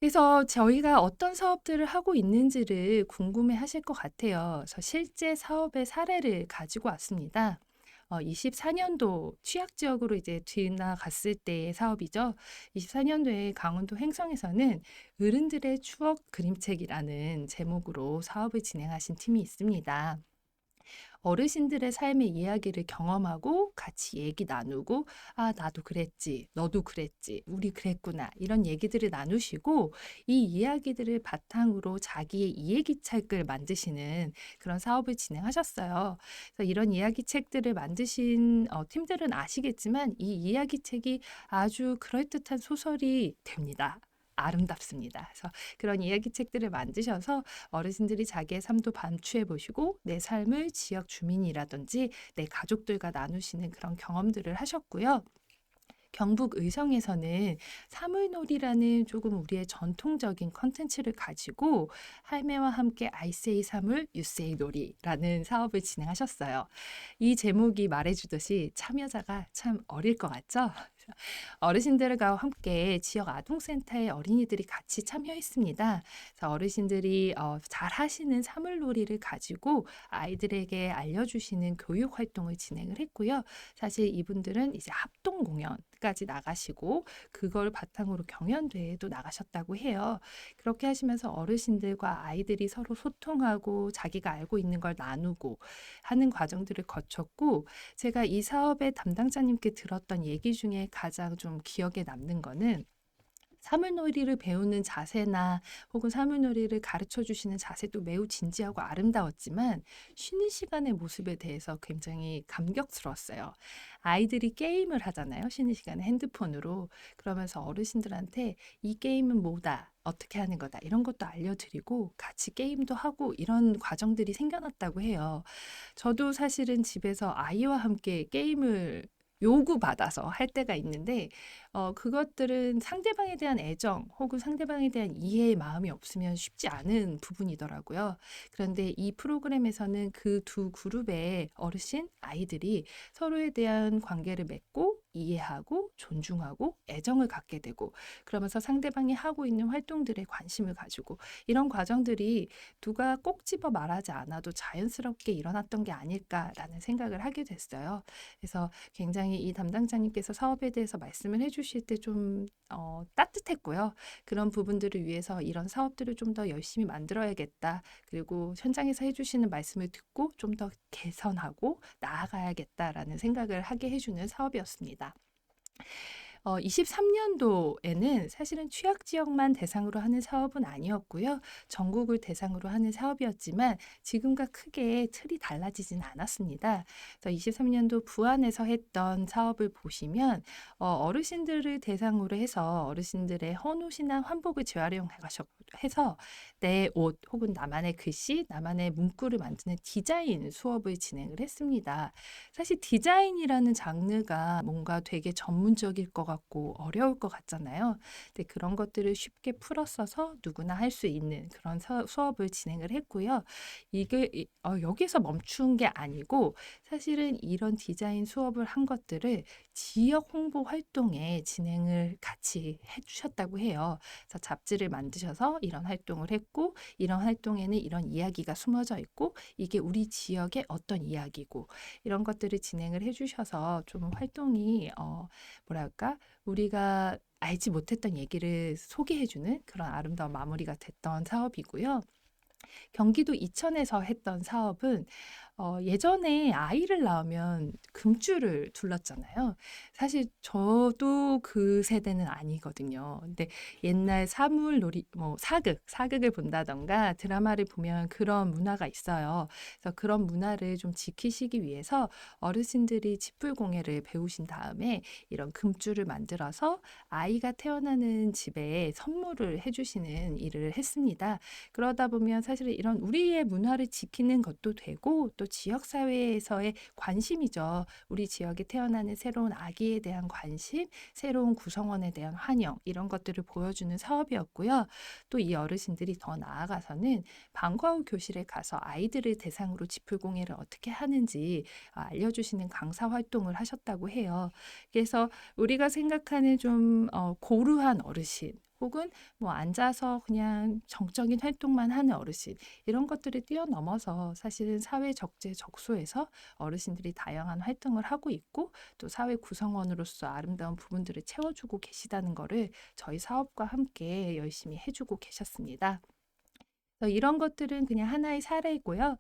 그래서 저희가 어떤 사업들을 하고 있는지를 궁금해 하실 것 같아요. 그래서 실제 사업의 사례를 가지고 왔습니다. 24년도 취약 지역으로 이제 지나갔을 때의 사업이죠. 24년도에 강원도 횡성에서는 어른들의 추억 그림책이라는 제목으로 사업을 진행하신 팀이 있습니다. 어르신들의 삶의 이야기를 경험하고 같이 얘기 나누고 아 나도 그랬지 너도 그랬지 우리 그랬구나 이런 얘기들을 나누시고 이 이야기들을 바탕으로 자기의 이야기책을 만드시는 그런 사업을 진행하셨어요. 그래서 이런 이야기책들을 만드신 팀들은 아시겠지만 이 이야기책이 아주 그럴듯한 소설이 됩니다. 아름답습니다. 그래서 그런 이야기책들을 만드셔서 어르신들이 자기의 삶도 반추해 보시고 내 삶을 지역 주민이라든지 내 가족들과 나누시는 그런 경험들을 하셨고요. 경북 의성에서는 사물놀이라는 조금 우리의 전통적인 컨텐츠를 가지고 할매와 함께 I say 사물, you say 놀이라는 사업을 진행하셨어요. 이 제목이 말해주듯이 참여자가 참 어릴 것 같죠? 어르신들과 함께 지역 아동센터의 어린이들이 같이 참여했습니다. 그래서 어르신들이 잘 하시는 사물놀이를 가지고 아이들에게 알려주시는 교육 활동을 진행을 했고요. 사실 이분들은 이제 합동 공연까지 나가시고 그걸 바탕으로 경연대회도 나가셨다고 해요. 그렇게 하시면서 어르신들과 아이들이 서로 소통하고 자기가 알고 있는 걸 나누고 하는 과정들을 거쳤고 제가 이 사업의 담당자님께 들었던 얘기 중에 가장 좀 기억에 남는 거는 사물놀이를 배우는 자세나 혹은 사물놀이를 가르쳐 주시는 자세도 매우 진지하고 아름다웠지만 쉬는 시간의 모습에 대해서 굉장히 감격스러웠어요. 아이들이 게임을 하잖아요. 쉬는 시간에 핸드폰으로. 그러면서 어르신들한테 이 게임은 뭐다, 어떻게 하는 거다 이런 것도 알려드리고 같이 게임도 하고 이런 과정들이 생겨났다고 해요. 저도 사실은 집에서 아이와 함께 게임을 요구받아서 할 때가 있는데 그것들은 상대방에 대한 애정 혹은 상대방에 대한 이해의 마음이 없으면 쉽지 않은 부분이더라고요. 그런데 이 프로그램에서는 그 두 그룹의 어르신, 아이들이 서로에 대한 관계를 맺고 이해하고 존중하고 애정을 갖게 되고 그러면서 상대방이 하고 있는 활동들에 관심을 가지고 이런 과정들이 누가 꼭 집어 말하지 않아도 자연스럽게 일어났던 게 아닐까라는 생각을 하게 됐어요. 그래서 굉장히 이 담당자님께서 사업에 대해서 말씀을 해주실 때 좀 따뜻했고요. 그런 부분들을 위해서 이런 사업들을 좀 더 열심히 만들어야겠다. 그리고 현장에서 해주시는 말씀을 듣고 좀 더 개선하고 나아가야겠다라는 생각을 하게 해주는 사업이었습니다. 23년도에는 사실은 취약 지역만 대상으로 하는 사업은 아니었고요. 전국을 대상으로 하는 사업이었지만 지금과 크게 틀이 달라지진 않았습니다. 그래서 23년도 부안에서 했던 사업을 보시면 어르신들을 대상으로 해서 어르신들의 헌옷이나 환복을 재활용해서 내 옷 혹은 나만의 글씨, 나만의 문구를 만드는 디자인 수업을 진행을 했습니다. 사실 디자인이라는 장르가 뭔가 되게 전문적일 것 같고 어려울 것 같잖아요. 근데 그런 것들을 쉽게 풀었어서 누구나 할 수 있는 그런 수업을 진행을 했고요. 이게 여기서 멈춘 게 아니고 사실은 이런 디자인 수업을 한 것들을 지역 홍보 활동에 진행을 같이 해주셨다고 해요. 그래서 잡지를 만드셔서 이런 활동을 했고 이런 활동에는 이런 이야기가 숨어져 있고 이게 우리 지역의 어떤 이야기고 이런 것들을 진행을 해주셔서 좀 활동이 뭐랄까 우리가 알지 못했던 얘기를 소개해주는 그런 아름다운 마무리가 됐던 사업이고요. 경기도 이천에서 했던 사업은 예전에 아이를 낳으면 금줄을 둘렀잖아요. 사실 저도 그 세대는 아니거든요. 근데 옛날 사물놀이, 뭐 사극을 본다던가 드라마를 보면 그런 문화가 있어요. 그래서 그런 문화를 좀 지키시기 위해서 어르신들이 지풀공예를 배우신 다음에 이런 금줄을 만들어서 아이가 태어나는 집에 선물을 해주시는 일을 했습니다. 그러다 보면 사실은 이런 우리의 문화를 지키는 것도 되고 또 지역 사회에서의 관심이죠. 우리 지역에 태어나는 새로운 아기에 대한 관심, 새로운 구성원에 대한 환영 이런 것들을 보여주는 사업이었고요. 또 이 어르신들이 더 나아가서는 방과 후 교실에 가서 아이들을 대상으로 지풀공예를 어떻게 하는지 알려주시는 강사 활동을 하셨다고 해요. 그래서 우리가 생각하는 좀 고루한 어르신 혹은 뭐 앉아서 그냥 정적인 활동만 하는 어르신 이런 것들을 뛰어넘어서 사실은 사회 적재적소에서 어르신들이 다양한 활동을 하고 있고 또 사회 구성원으로서 아름다운 부분들을 채워주고 계시다는 거를 저희 사업과 함께 열심히 해주고 계셨습니다. 이런 것들은 그냥 하나의 사례이고요.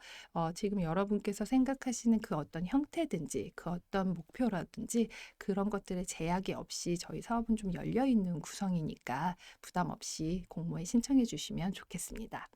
지금 여러분께서 생각하시는 그 어떤 형태든지 그 어떤 목표라든지 그런 것들에 제약이 없이 저희 사업은 좀 열려 있는 구성이니까 부담 없이 공모에 신청해 주시면 좋겠습니다.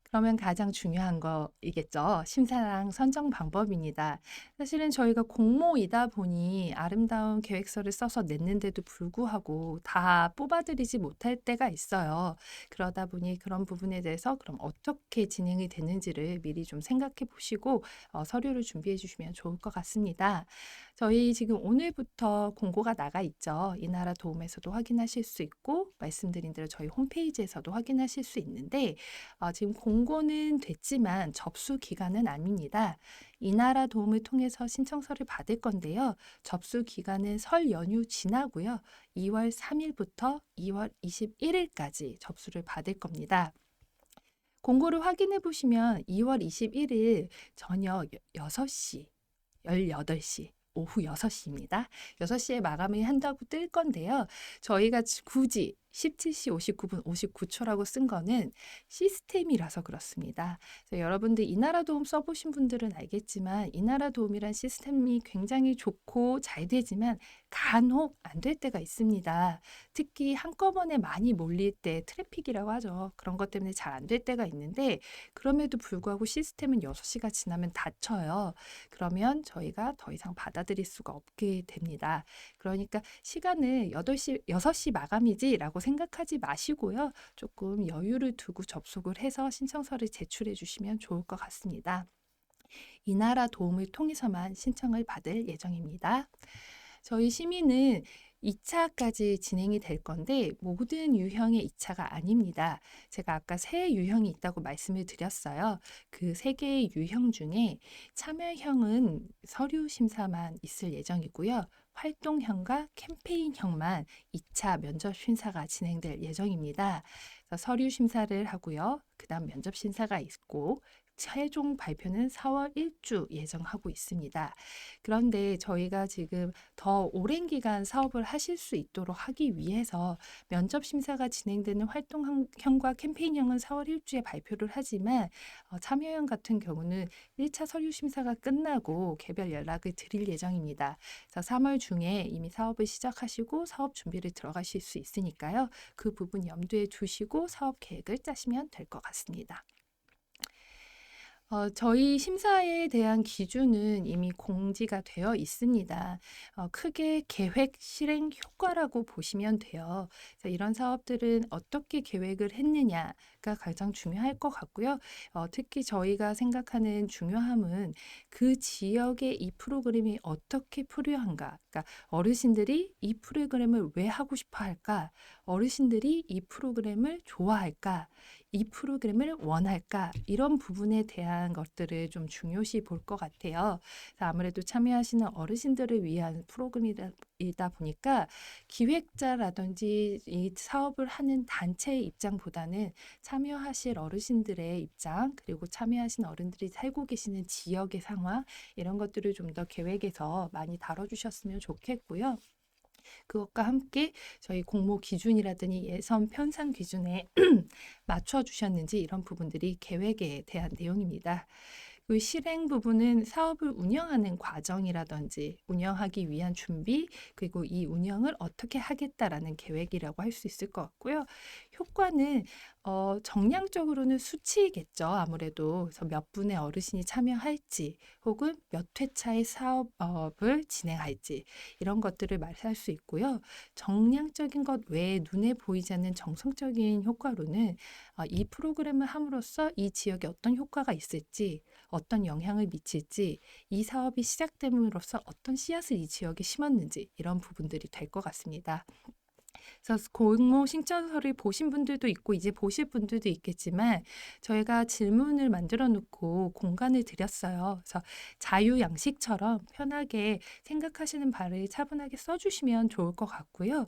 그러면 가장 중요한 거이겠죠. 심사랑 선정 방법입니다. 사실은 저희가 공모이다 보니 아름다운 계획서를 써서 냈는데도 불구하고 다 뽑아들이지 못할 때가 있어요. 그러다 보니 그런 부분에 대해서 그럼 어떻게 진행이 되는지를 미리 좀 생각해 보시고 서류를 준비해 주시면 좋을 것 같습니다. 저희 지금 오늘부터 공고가 나가 있죠. 이 나라 도움에서도 확인하실 수 있고 말씀드린 대로 저희 홈페이지에서도 확인하실 수 있는데 지금 공고는 됐지만 접수 기간은 아닙니다. 이 나라 도움을 통해서 신청서를 받을 건데요. 접수 기간은 설 연휴 지나고요. 2월 3일부터 2월 21일까지 접수를 받을 겁니다. 공고를 확인해 보시면 2월 21일 저녁 6시, 18시, 오후 6시입니다. 6시에 마감을 한다고 뜰 건데요. 저희가 굳이 17시 59분 59초라고 쓴 거는 시스템이라서 그렇습니다. 그래서 여러분들 이나라 도움 써보신 분들은 알겠지만 이나라 도움이란 시스템이 굉장히 좋고 잘 되지만 간혹 안 될 때가 있습니다. 특히 한꺼번에 많이 몰릴 때 트래픽이라고 하죠. 그런 것 때문에 잘 안 될 때가 있는데 그럼에도 불구하고 시스템은 6시가 지나면 닫혀요. 그러면 저희가 더 이상 받아들일 수가 없게 됩니다. 그러니까 시간을 6시 마감이지라고 생각하지 마시고요. 조금 여유를 두고 접속을 해서 신청서를 제출해 주시면 좋을 것 같습니다. 이 나라 도움을 통해서만 신청을 받을 예정입니다. 저희 심의는 2차까지 진행이 될 건데 모든 유형의 2차가 아닙니다. 제가 아까 세 유형이 있다고 말씀을 드렸어요. 그 세 개의 유형 중에 참여형은 서류 심사만 있을 예정이고요. 활동형과 캠페인형만 2차 면접 심사가 진행될 예정입니다. 그래서 서류 심사를 하고요. 그다음 면접 심사가 있고 최종 발표는 4월 1주 예정하고 있습니다. 그런데 저희가 지금 더 오랜 기간 사업을 하실 수 있도록 하기 위해서 면접 심사가 진행되는 활동형과 캠페인형은 4월 1주에 발표를 하지만 참여형 같은 경우는 1차 서류 심사가 끝나고 개별 연락을 드릴 예정입니다. 그래서 3월 중에 이미 사업을 시작하시고 사업 준비를 들어가실 수 있으니까요. 그 부분 염두에 두시고 사업 계획을 짜시면 될 것 같습니다. 저희 심사에 대한 기준은 이미 공지가 되어 있습니다. 크게 계획 실행 효과라고 보시면 돼요. 그래서 이런 사업들은 어떻게 계획을 했느냐가 가장 중요할 것 같고요. 특히 저희가 생각하는 중요함은 그 지역의 이 프로그램이 어떻게 필요한가. 그러니까 어르신들이 이 프로그램을 왜 하고 싶어 할까? 어르신들이 이 프로그램을 좋아할까? 이 프로그램을 원할까? 이런 부분에 대한 것들을 좀 중요시 볼 것 같아요. 그래서 아무래도 참여하시는 어르신들을 위한 프로그램이다 보니까 기획자라든지 이 사업을 하는 단체의 입장보다는 참여하실 어르신들의 입장, 그리고 참여하신 어른들이 살고 계시는 지역의 상황, 이런 것들을 좀 더 계획에서 많이 다뤄주셨으면 좋겠고요. 그것과 함께 저희 공모 기준이라든지 예선 편성 기준에 맞춰 주셨는지 이런 부분들이 계획에 대한 내용입니다. 그 실행 부분은 사업을 운영하는 과정이라든지 운영하기 위한 준비, 그리고 이 운영을 어떻게 하겠다라는 계획이라고 할 수 있을 것 같고요. 효과는 정량적으로는 수치겠죠. 아무래도 그래서 몇 분의 어르신이 참여할지 혹은 몇 회차의 사업을 진행할지 이런 것들을 말할 수 있고요. 정량적인 것 외에 눈에 보이지 않는 정성적인 효과로는 이 프로그램을 함으로써 이 지역에 어떤 효과가 있을지, 어떤 영향을 미칠지, 이 사업이 시작됨으로써 어떤 씨앗을 이 지역에 심었는지 이런 부분들이 될 것 같습니다. 그래서 공모 신청서를 보신 분들도 있고 이제 보실 분들도 있겠지만 저희가 질문을 만들어 놓고 공간을 드렸어요. 그래서 자유 양식처럼 편하게 생각하시는 바를 차분하게 써주시면 좋을 것 같고요.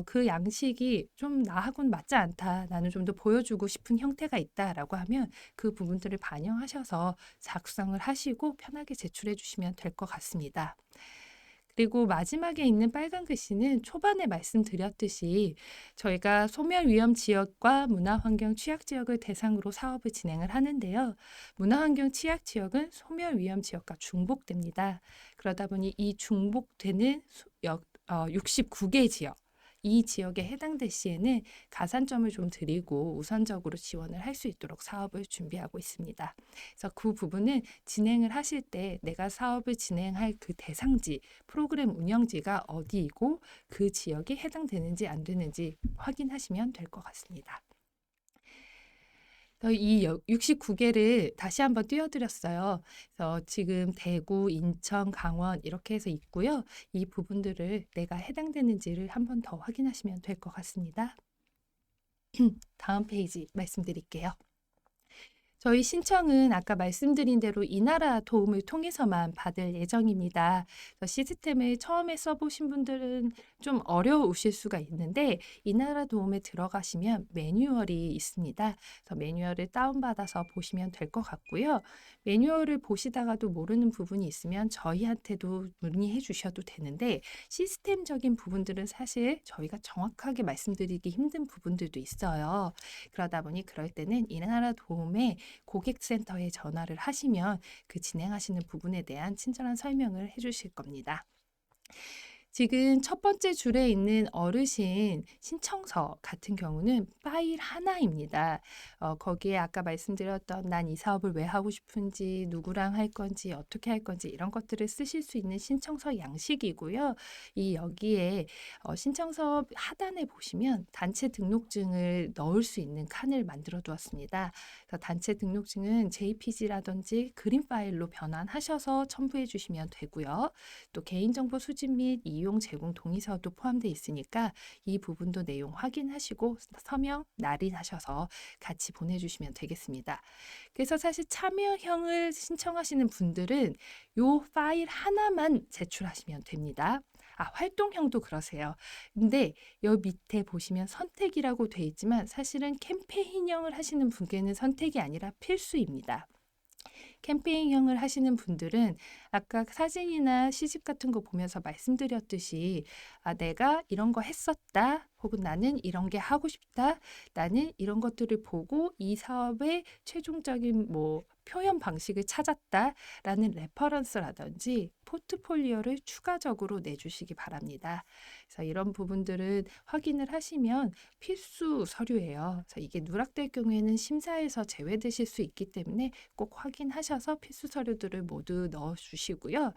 그 양식이 좀 나하고는 맞지 않다. 나는 좀 더 보여주고 싶은 형태가 있다라고 하면 그 부분들을 반영하셔서 작성을 하시고 편하게 제출해 주시면 될 것 같습니다. 그리고 마지막에 있는 빨간 글씨는 초반에 말씀드렸듯이 저희가 소멸 위험 지역과 문화환경 취약 지역을 대상으로 사업을 진행을 하는데요. 문화환경 취약 지역은 소멸 위험 지역과 중복됩니다. 그러다 보니 이 중복되는 69개 지역, 이 지역에 해당될 시에는 가산점을 좀 드리고 우선적으로 지원을 할 수 있도록 사업을 준비하고 있습니다. 그래서 그 부분은 진행을 하실 때 내가 사업을 진행할 그 대상지, 프로그램 운영지가 어디이고 그 지역에 해당되는지 안 되는지 확인하시면 될 것 같습니다. 이 69개를 다시 한번 띄워드렸어요. 그래서 지금 대구, 인천, 강원 이렇게 해서 있고요. 이 부분들을 내가 해당되는지를 한번 더 확인하시면 될 것 같습니다. 다음 페이지 말씀드릴게요. 저희 신청은 아까 말씀드린 대로 이 나라 도움을 통해서만 받을 예정입니다. 시스템을 처음에 써보신 분들은 좀 어려우실 수가 있는데 이 나라 도움에 들어가시면 매뉴얼이 있습니다. 그래서 매뉴얼을 다운받아서 보시면 될 것 같고요. 매뉴얼을 보시다가도 모르는 부분이 있으면 저희한테도 문의해 주셔도 되는데 시스템적인 부분들은 사실 저희가 정확하게 말씀드리기 힘든 부분들도 있어요. 그러다 보니 그럴 때는 이 나라 도움에 고객센터에 전화를 하시면 그 진행하시는 부분에 대한 친절한 설명을 해주실 겁니다. 지금 첫 번째 줄에 있는 어르신 신청서 같은 경우는 파일 하나입니다. 거기에 아까 말씀드렸던 난 이 사업을 왜 하고 싶은지, 누구랑 할 건지, 어떻게 할 건지 이런 것들을 쓰실 수 있는 신청서 양식이고요. 이 여기에 신청서 하단에 보시면 단체 등록증을 넣을 수 있는 칸을 만들어 두었습니다. 그래서 단체 등록증은 JPG라든지 그림 파일로 변환하셔서 첨부해 주시면 되고요. 또 개인정보 수집 및 이용 제공 동의서도 포함되어 있으니까 이 부분도 내용 확인하시고 서명 날인하셔서 같이 보내주시면 되겠습니다. 그래서 사실 참여형을 신청하시는 분들은 요 파일 하나만 제출하시면 됩니다. 활동형도 그러세요. 근데 여기 밑에 보시면 선택이라고 돼 있지만 사실은 캠페인형을 하시는 분께는 선택이 아니라 필수입니다. 캠페인형을 하시는 분들은 아까 사진이나 시집 같은 거 보면서 말씀드렸듯이 내가 이런 거 했었다. 혹은 나는 이런 게 하고 싶다. 나는 이런 것들을 보고 이 사업의 최종적인 표현 방식을 찾았다라는 레퍼런스라든지 포트폴리오를 추가적으로 내주시기 바랍니다. 그래서 이런 부분들은 확인을 하시면 필수 서류예요. 그래서 이게 누락될 경우에는 심사에서 제외되실 수 있기 때문에 꼭 확인하셔서 필수 서류들을 모두 넣어주시고요.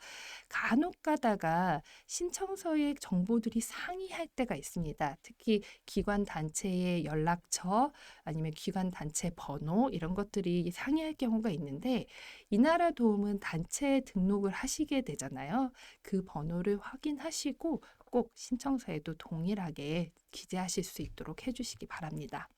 간혹 가다가 신청서의 정보들이 상이할 때가 있습니다. 특히 기관 단체의 연락처 아니면 기관 단체 번호 이런 것들이 상이할 경우가 있는데 이나라 도움은 단체 등록을 하시게 되잖아요. 그 번호를 확인하시고 꼭 신청서에도 동일하게 기재하실 수 있도록 해주시기 바랍니다.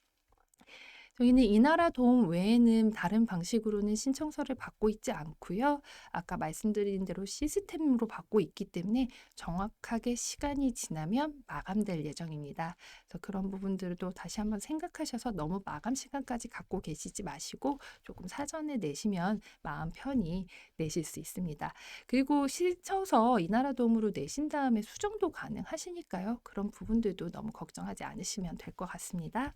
저희는 이나라 도움 외에는 다른 방식으로는 신청서를 받고 있지 않고요. 아까 말씀드린 대로 시스템으로 받고 있기 때문에 정확하게 시간이 지나면 마감될 예정입니다. 그래서 그런 부분들도 다시 한번 생각하셔서 너무 마감 시간까지 갖고 계시지 마시고 조금 사전에 내시면 마음 편히 내실 수 있습니다. 그리고 신청서 이나라 도움으로 내신 다음에 수정도 가능하시니까요. 그런 부분들도 너무 걱정하지 않으시면 될 것 같습니다.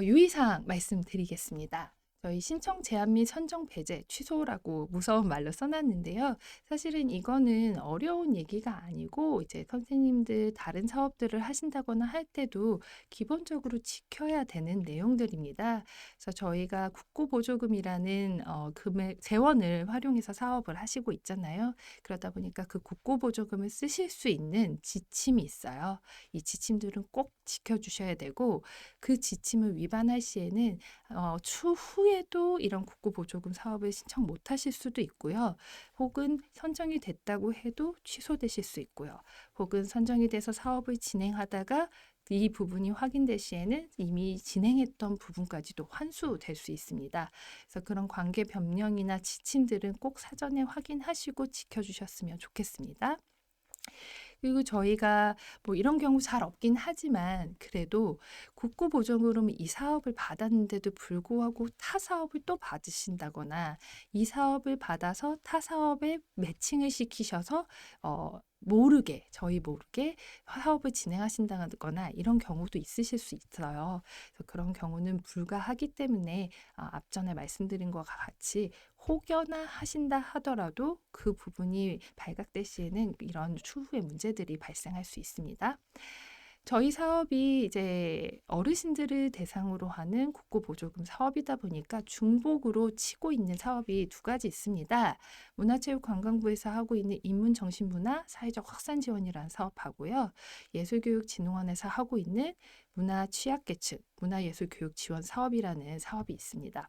유의사항 말씀드리겠습니다. 저희 신청 제한 및 선정 배제 취소라고 무서운 말로 써놨는데요. 사실은 이거는 어려운 얘기가 아니고 이제 선생님들 다른 사업들을 하신다거나 할 때도 기본적으로 지켜야 되는 내용들입니다. 그래서 저희가 국고보조금이라는 금액 재원을 활용해서 사업을 하시고 있잖아요. 그러다 보니까 그 국고보조금을 쓰실 수 있는 지침이 있어요. 이 지침들은 꼭 지켜주셔야 되고 그 지침을 위반할 시에는 추후에도 이런 국고보조금 사업을 신청 못 하실 수도 있고요. 혹은 선정이 됐다고 해도 취소되실 수 있고요. 혹은 선정이 돼서 사업을 진행하다가 이 부분이 확인될 시에는 이미 진행했던 부분까지도 환수될 수 있습니다. 그래서 그런 관계 변명이나 지침들은 꼭 사전에 확인하시고 지켜주셨으면 좋겠습니다. 그리고 저희가 이런 경우 잘 없긴 하지만 그래도 국고보조금으로 이 사업을 받았는데도 불구하고 타 사업을 또 받으신다거나 이 사업을 받아서 타 사업에 매칭을 시키셔서 저희 모르게 사업을 진행하신다거나 이런 경우도 있으실 수 있어요. 그래서 그런 경우는 불가하기 때문에 앞전에 말씀드린 것과 같이 혹여나 하신다 하더라도 그 부분이 발각될 시에는 이런 추후의 문제들이 발생할 수 있습니다. 저희 사업이 이제 어르신들을 대상으로 하는 국고보조금 사업이다 보니까 중복으로 치고 있는 사업이 두 가지 있습니다. 문화체육관광부에서 하고 있는 인문정신문화 사회적 확산지원이라는 사업하고요. 예술교육진흥원에서 하고 있는 문화취약계층 문화예술교육지원 사업이라는 사업이 있습니다.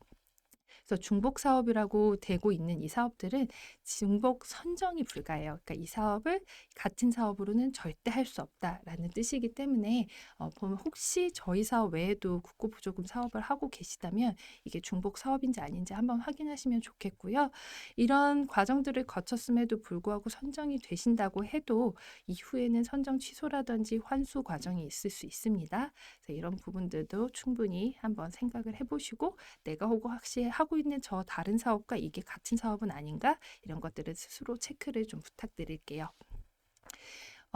그래서 중복 사업이라고 되고 있는 이 사업들은 중복 선정이 불가해요. 그러니까 이 사업을 같은 사업으로는 절대 할 수 없다라는 뜻이기 때문에 보면 혹시 저희 사업 외에도 국고보조금 사업을 하고 계시다면 이게 중복 사업인지 아닌지 한번 확인하시면 좋겠고요. 이런 과정들을 거쳤음에도 불구하고 선정이 되신다고 해도 이후에는 선정 취소라든지 환수 과정이 있을 수 있습니다. 그래서 이런 부분들도 충분히 한번 생각을 해보시고 내가 혹시 하고 있는 저 다른 사업과 이게 같은 사업은 아닌가? 이런 것들을 스스로 체크를 좀 부탁드릴게요.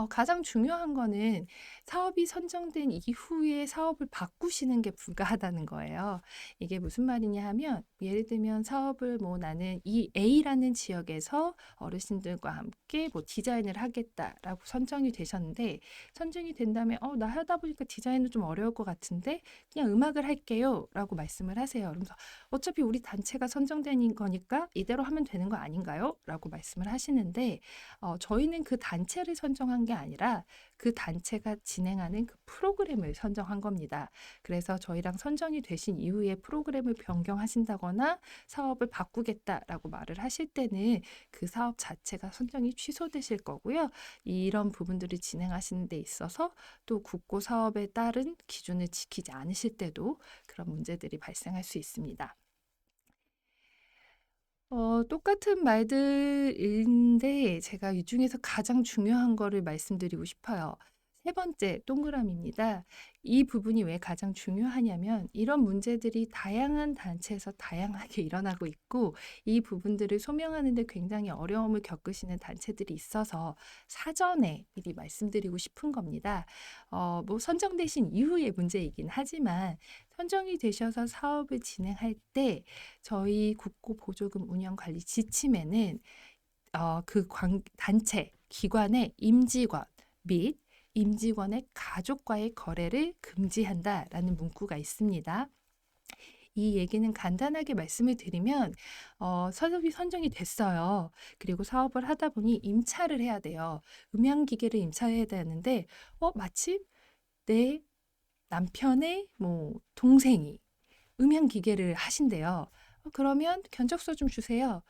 가장 중요한 거는 사업이 선정된 이후에 사업을 바꾸시는 게 불가하다는 거예요. 이게 무슨 말이냐 하면 예를 들면 사업을 뭐 나는 이 A라는 지역에서 어르신들과 함께 뭐 디자인을 하겠다라고 선정이 되셨는데 선정이 된 다음에 나 하다 보니까 디자인은 좀 어려울 것 같은데 그냥 음악을 할게요라고 말씀을 하세요. 그러면서 어차피 우리 단체가 선정된 거니까 이대로 하면 되는 거 아닌가요? 라고 말씀을 하시는데 저희는 그 단체를 선정한 게 아니라 그 단체가 진행하는 그 프로그램을 선정한 겁니다. 그래서 저희랑 선정이 되신 이후에 프로그램을 변경하신다거나 사업을 바꾸겠다라고 말을 하실 때는 그 사업 자체가 선정이 취소되실 거고요. 이런 부분들을 진행하시는 데 있어서 또 국고 사업에 따른 기준을 지키지 않으실 때도 그런 문제들이 발생할 수 있습니다. 똑같은 말들인데 제가 이 중에서 가장 중요한 거를 말씀드리고 싶어요. 세 번째 동그라미입니다. 이 부분이 왜 가장 중요하냐면 이런 문제들이 다양한 단체에서 다양하게 일어나고 있고 이 부분들을 소명하는 데 굉장히 어려움을 겪으시는 단체들이 있어서 사전에 미리 말씀드리고 싶은 겁니다. 뭐 선정되신 이후의 문제이긴 하지만 선정이 되셔서 사업을 진행할 때 저희 국고 보조금 운영 관리 지침에는 그 단체, 기관의 임직원 및 임직원의 가족과의 거래를 금지한다라는 문구가 있습니다. 이 얘기는 간단하게 말씀을 드리면 사업이 선정이 됐어요. 그리고 사업을 하다 보니 임차를 해야 돼요. 음향기계를 임차해야 되는데 마침 내 남편의 뭐 동생이 음향기계를 하신대요. 그러면 견적서 좀 주세요.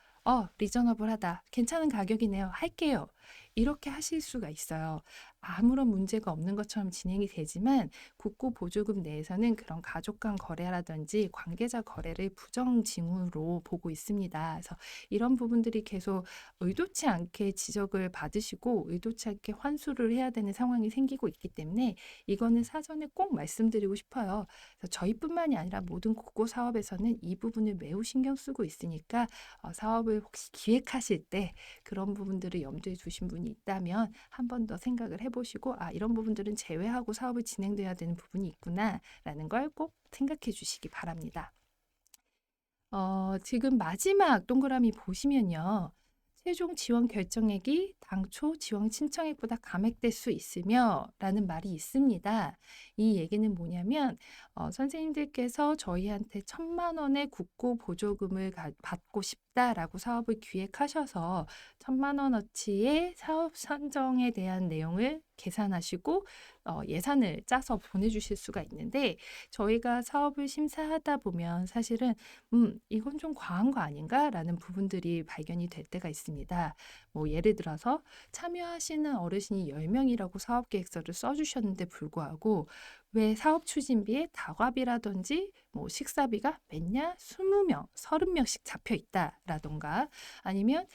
리저너블하다. 괜찮은 가격이네요. 할게요. 이렇게 하실 수가 있어요. 아무런 문제가 없는 것처럼 진행이 되지만 국고 보조금 내에서는 그런 가족 간 거래라든지 관계자 거래를 부정징후로 보고 있습니다. 그래서 이런 부분들이 계속 의도치 않게 지적을 받으시고 의도치 않게 환수를 해야 되는 상황이 생기고 있기 때문에 이거는 사전에 꼭 말씀드리고 싶어요. 그래서 저희뿐만이 아니라 모든 국고 사업에서는 이 부분을 매우 신경 쓰고 있으니까 사업을 혹시 기획하실 때 그런 부분들을 염두에 두신 분이 있다면 한 번 더 생각을 해보시고 이런 부분들은 제외하고 사업을 진행돼야 되는 부분이 있구나라는 걸 꼭 생각해 주시기 바랍니다. 지금 마지막 동그라미 보시면요. 최종 지원 결정액이 당초 지원 신청액보다 감액될 수 있으며 라는 말이 있습니다. 이 얘기는 뭐냐면 선생님들께서 저희한테 1,000만 원의 국고 보조금을 받고 싶다라고 사업을 기획하셔서 1,000만 원어치의 사업 선정에 대한 내용을 계산하시고 예산을 짜서 보내주실 수가 있는데 저희가 사업을 심사하다 보면 사실은 이건 좀 과한 거 아닌가라는 부분들이 발견이 될 때가 있습니다. 뭐 예를 들어서 참여하시는 어르신이 10명이라고 사업 계획서를 써주셨는데 불구하고 왜 사업 추진비에 다과비라든지 뭐 식사비가 몇냐 20명, 30명씩 잡혀 있다라던가 아니면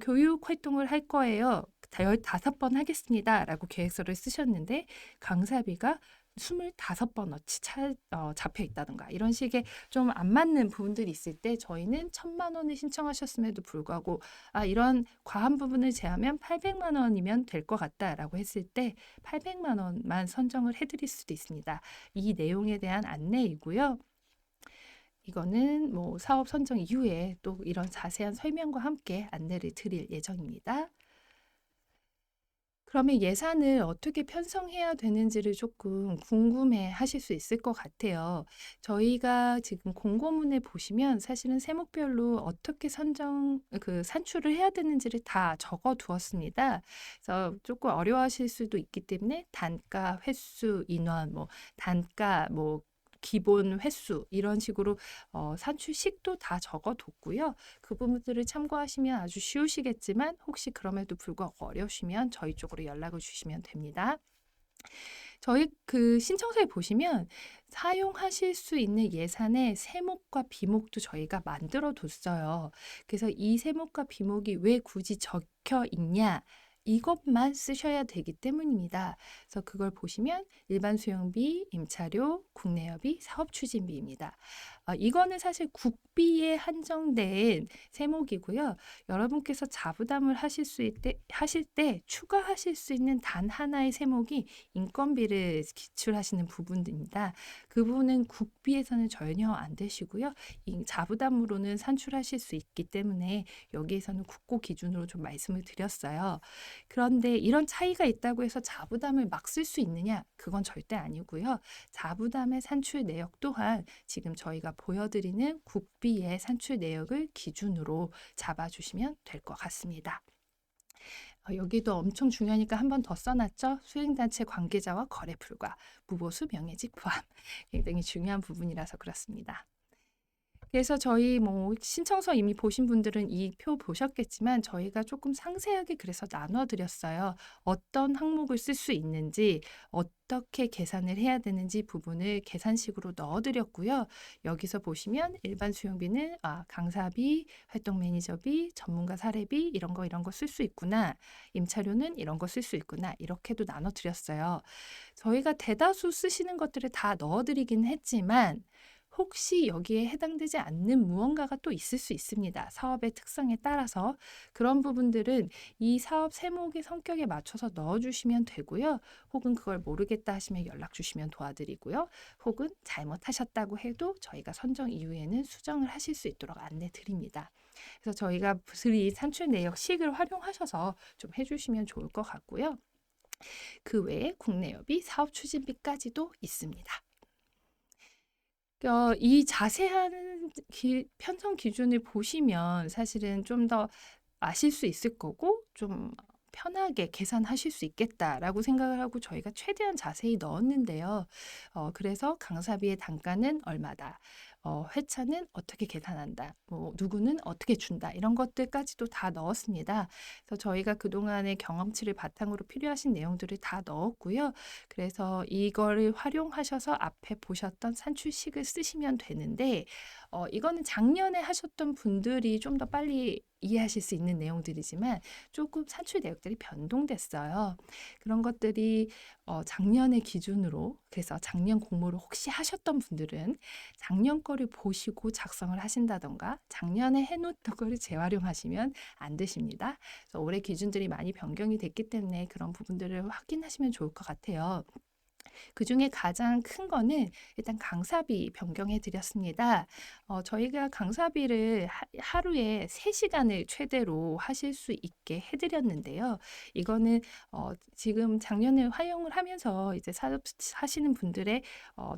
교육 활동을 할 거예요. 15번 하겠습니다라고 계획서를 쓰셨는데 강사비가 25번어치 잡혀 있다든가 이런 식의 좀 안 맞는 부분들이 있을 때 저희는 1,000만 원을 신청하셨음에도 불구하고 이런 과한 부분을 제하면 800만 원이면 될 것 같다라고 했을 때 800만 원만 선정을 해드릴 수도 있습니다. 이 내용에 대한 안내이고요. 이거는 뭐 사업 선정 이후에 또 이런 자세한 설명과 함께 안내를 드릴 예정입니다. 그러면 예산을 어떻게 편성해야 되는지를 조금 궁금해 하실 수 있을 것 같아요. 저희가 지금 공고문에 보시면 사실은 세목별로 어떻게 산출을 해야 되는지를 다 적어 두었습니다. 그래서 조금 어려워하실 수도 있기 때문에 단가, 횟수, 인원, 뭐 단가, 뭐 기본 횟수 이런 식으로 산출식도 다 적어뒀고요. 그 부분들을 참고하시면 아주 쉬우시겠지만 혹시 그럼에도 불구하고 어려우시면 저희 쪽으로 연락을 주시면 됩니다. 저희 그 신청서에 보시면 사용하실 수 있는 예산의 세목과 비목도 저희가 만들어 뒀어요. 그래서 이 세목과 비목이 왜 굳이 적혀 있냐? 이것만 쓰셔야 되기 때문입니다. 그래서 그걸 보시면 일반 수용비, 임차료, 국내여비, 사업추진비입니다. 이거는 사실 국비에 한정된 세목이고요. 여러분께서 자부담을 하실 때 추가하실 수 있는 단 하나의 세목이 인건비를 기출하시는 부분입니다. 그 부분은 국비에서는 전혀 안 되시고요. 이 자부담으로는 산출하실 수 있기 때문에 여기에서는 국고 기준으로 좀 말씀을 드렸어요. 그런데 이런 차이가 있다고 해서 자부담을 막 쓸 수 있느냐? 그건 절대 아니고요. 자부담의 산출 내역 또한 지금 저희가 보여드리는 국비의 산출 내역을 기준으로 잡아주시면 될 것 같습니다. 여기도 엄청 중요하니까 한 번 더 써놨죠. 수행단체 관계자와 거래 불가, 무보수 명예직 포함. 굉장히 중요한 부분이라서 그렇습니다. 그래서 저희 신청서 이미 보신 분들은 이 표 보셨겠지만 저희가 조금 상세하게 그래서 나눠드렸어요. 어떤 항목을 쓸 수 있는지, 어떻게 계산을 해야 되는지 부분을 계산식으로 넣어드렸고요. 여기서 보시면 일반 수용비는 강사비, 활동 매니저비, 전문가 사례비 이런 거 쓸 수 있구나. 임차료는 이런 거 쓸 수 있구나. 이렇게도 나눠드렸어요. 저희가 대다수 쓰시는 것들을 다 넣어드리긴 했지만 혹시 여기에 해당되지 않는 무언가가 또 있을 수 있습니다. 사업의 특성에 따라서 그런 부분들은 이 사업 세목의 성격에 맞춰서 넣어주시면 되고요. 혹은 그걸 모르겠다 하시면 연락 주시면 도와드리고요. 혹은 잘못하셨다고 해도 저희가 선정 이후에는 수정을 하실 수 있도록 안내 드립니다. 그래서 저희가 부스리 산출 내역식을 활용하셔서 좀 해주시면 좋을 것 같고요. 그 외에 국내여비, 사업 추진비까지도 있습니다. 이 자세한 편성 기준을 보시면 사실은 좀 더 아실 수 있을 거고 좀 편하게 계산하실 수 있겠다라고 생각을 하고 저희가 최대한 자세히 넣었는데요. 그래서 강사비의 단가는 얼마다. 회차는 어떻게 계산한다. 누구는 어떻게 준다. 이런 것들까지도 다 넣었습니다. 그래서 저희가 그동안의 경험치를 바탕으로 필요하신 내용들을 다 넣었고요. 그래서 이거를 활용하셔서 앞에 보셨던 산출식을 쓰시면 되는데 이거는 작년에 하셨던 분들이 좀 더 빨리 이해하실 수 있는 내용들이지만 조금 산출 내역들이 변동됐어요. 그런 것들이 작년의 기준으로 그래서 작년 공모를 혹시 하셨던 분들은 작년 거를 보시고 작성을 하신다던가 작년에 해놓던 거를 재활용하시면 안 되십니다. 그래서 올해 기준들이 많이 변경이 됐기 때문에 그런 부분들을 확인하시면 좋을 것 같아요. 그중에 가장 큰 거는 일단 강사비 변경해 드렸습니다. 저희가 강사비를 하루에 3시간을 최대로 하실 수 있게 해드렸는데요. 이거는 지금 작년에 활용을 하면서 이제 사업하시는 분들의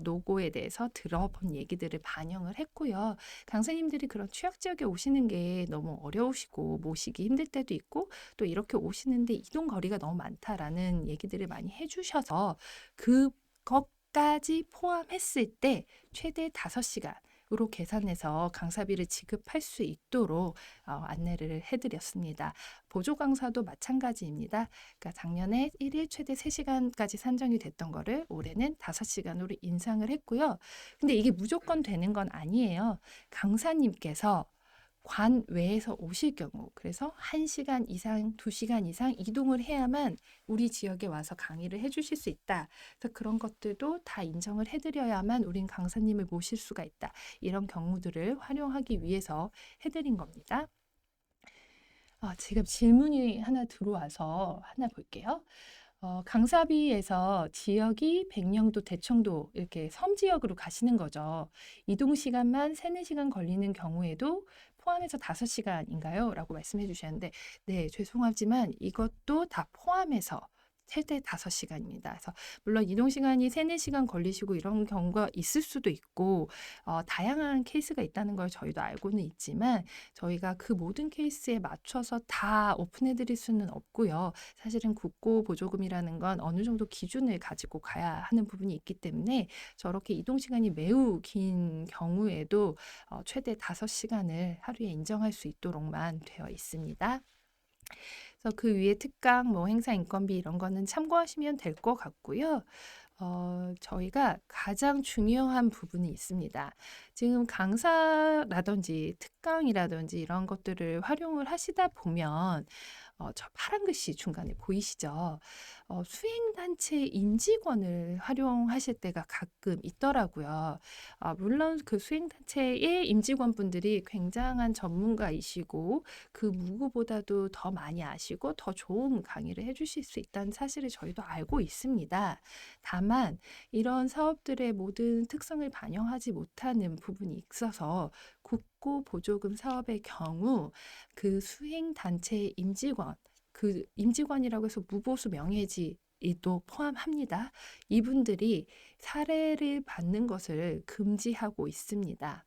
노고에 대해서 들어본 얘기들을 반영을 했고요. 강사님들이 그런 취약 지역에 오시는 게 너무 어려우시고 모시기 힘들 때도 있고 또 이렇게 오시는데 이동 거리가 너무 많다라는 얘기들을 많이 해주셔서 그것까지 포함했을 때 최대 5시간으로 계산해서 강사비를 지급할 수 있도록 안내를 해드렸습니다. 보조 강사도 마찬가지입니다. 그러니까 작년에 1일 최대 3시간까지 산정이 됐던 거를 올해는 5시간으로 인상을 했고요. 근데 이게 무조건 되는 건 아니에요. 강사님께서 관 외에서 오실 경우 그래서 1시간 이상, 2시간 이상 이동을 해야만 우리 지역에 와서 강의를 해주실 수 있다. 그래서 그런 것들도 다 인정을 해드려야만 우린 강사님을 모실 수가 있다. 이런 경우들을 활용하기 위해서 해드린 겁니다. 지금 질문이 하나 들어와서 하나 볼게요. 강사비에서 지역이 백령도, 대청도 이렇게 섬 지역으로 가시는 거죠. 이동 시간만 3-4시간 걸리는 경우에도 포함해서 5시간인가요? 라고 말씀해 주셨는데 네, 죄송하지만 이것도 다 포함해서 최대 5시간입니다. 그래서 물론 이동 시간이 3-4시간 걸리시고 이런 경우가 있을 수도 있고 다양한 케이스가 있다는 걸 저희도 알고는 있지만 저희가 그 모든 케이스에 맞춰서 다 오픈해 드릴 수는 없고요. 사실은 국고 보조금이라는 건 어느 정도 기준을 가지고 가야 하는 부분이 있기 때문에 저렇게 이동 시간이 매우 긴 경우에도 최대 5시간을 하루에 인정할 수 있도록만 되어 있습니다. 그래서 그 위에 특강, 행사 인건비 이런 거는 참고하시면 될 것 같고요. 저희가 가장 중요한 부분이 있습니다. 지금 강사라든지 특강이라든지 이런 것들을 활용을 하시다 보면 저 파란 글씨 중간에 보이시죠? 수행단체 임직원을 활용하실 때가 가끔 있더라고요. 물론 그 수행단체의 임직원분들이 굉장한 전문가이시고 그 누구보다도 더 많이 아시고 더 좋은 강의를 해주실 수 있다는 사실을 저희도 알고 있습니다. 다만 이런 사업들의 모든 특성을 반영하지 못하는 부분이 있어서 국고 보조금 사업의 경우 그 수행단체의 임직원, 그 임직원이라고 해서 무보수 명예직도 포함합니다. 이분들이 사례를 받는 것을 금지하고 있습니다.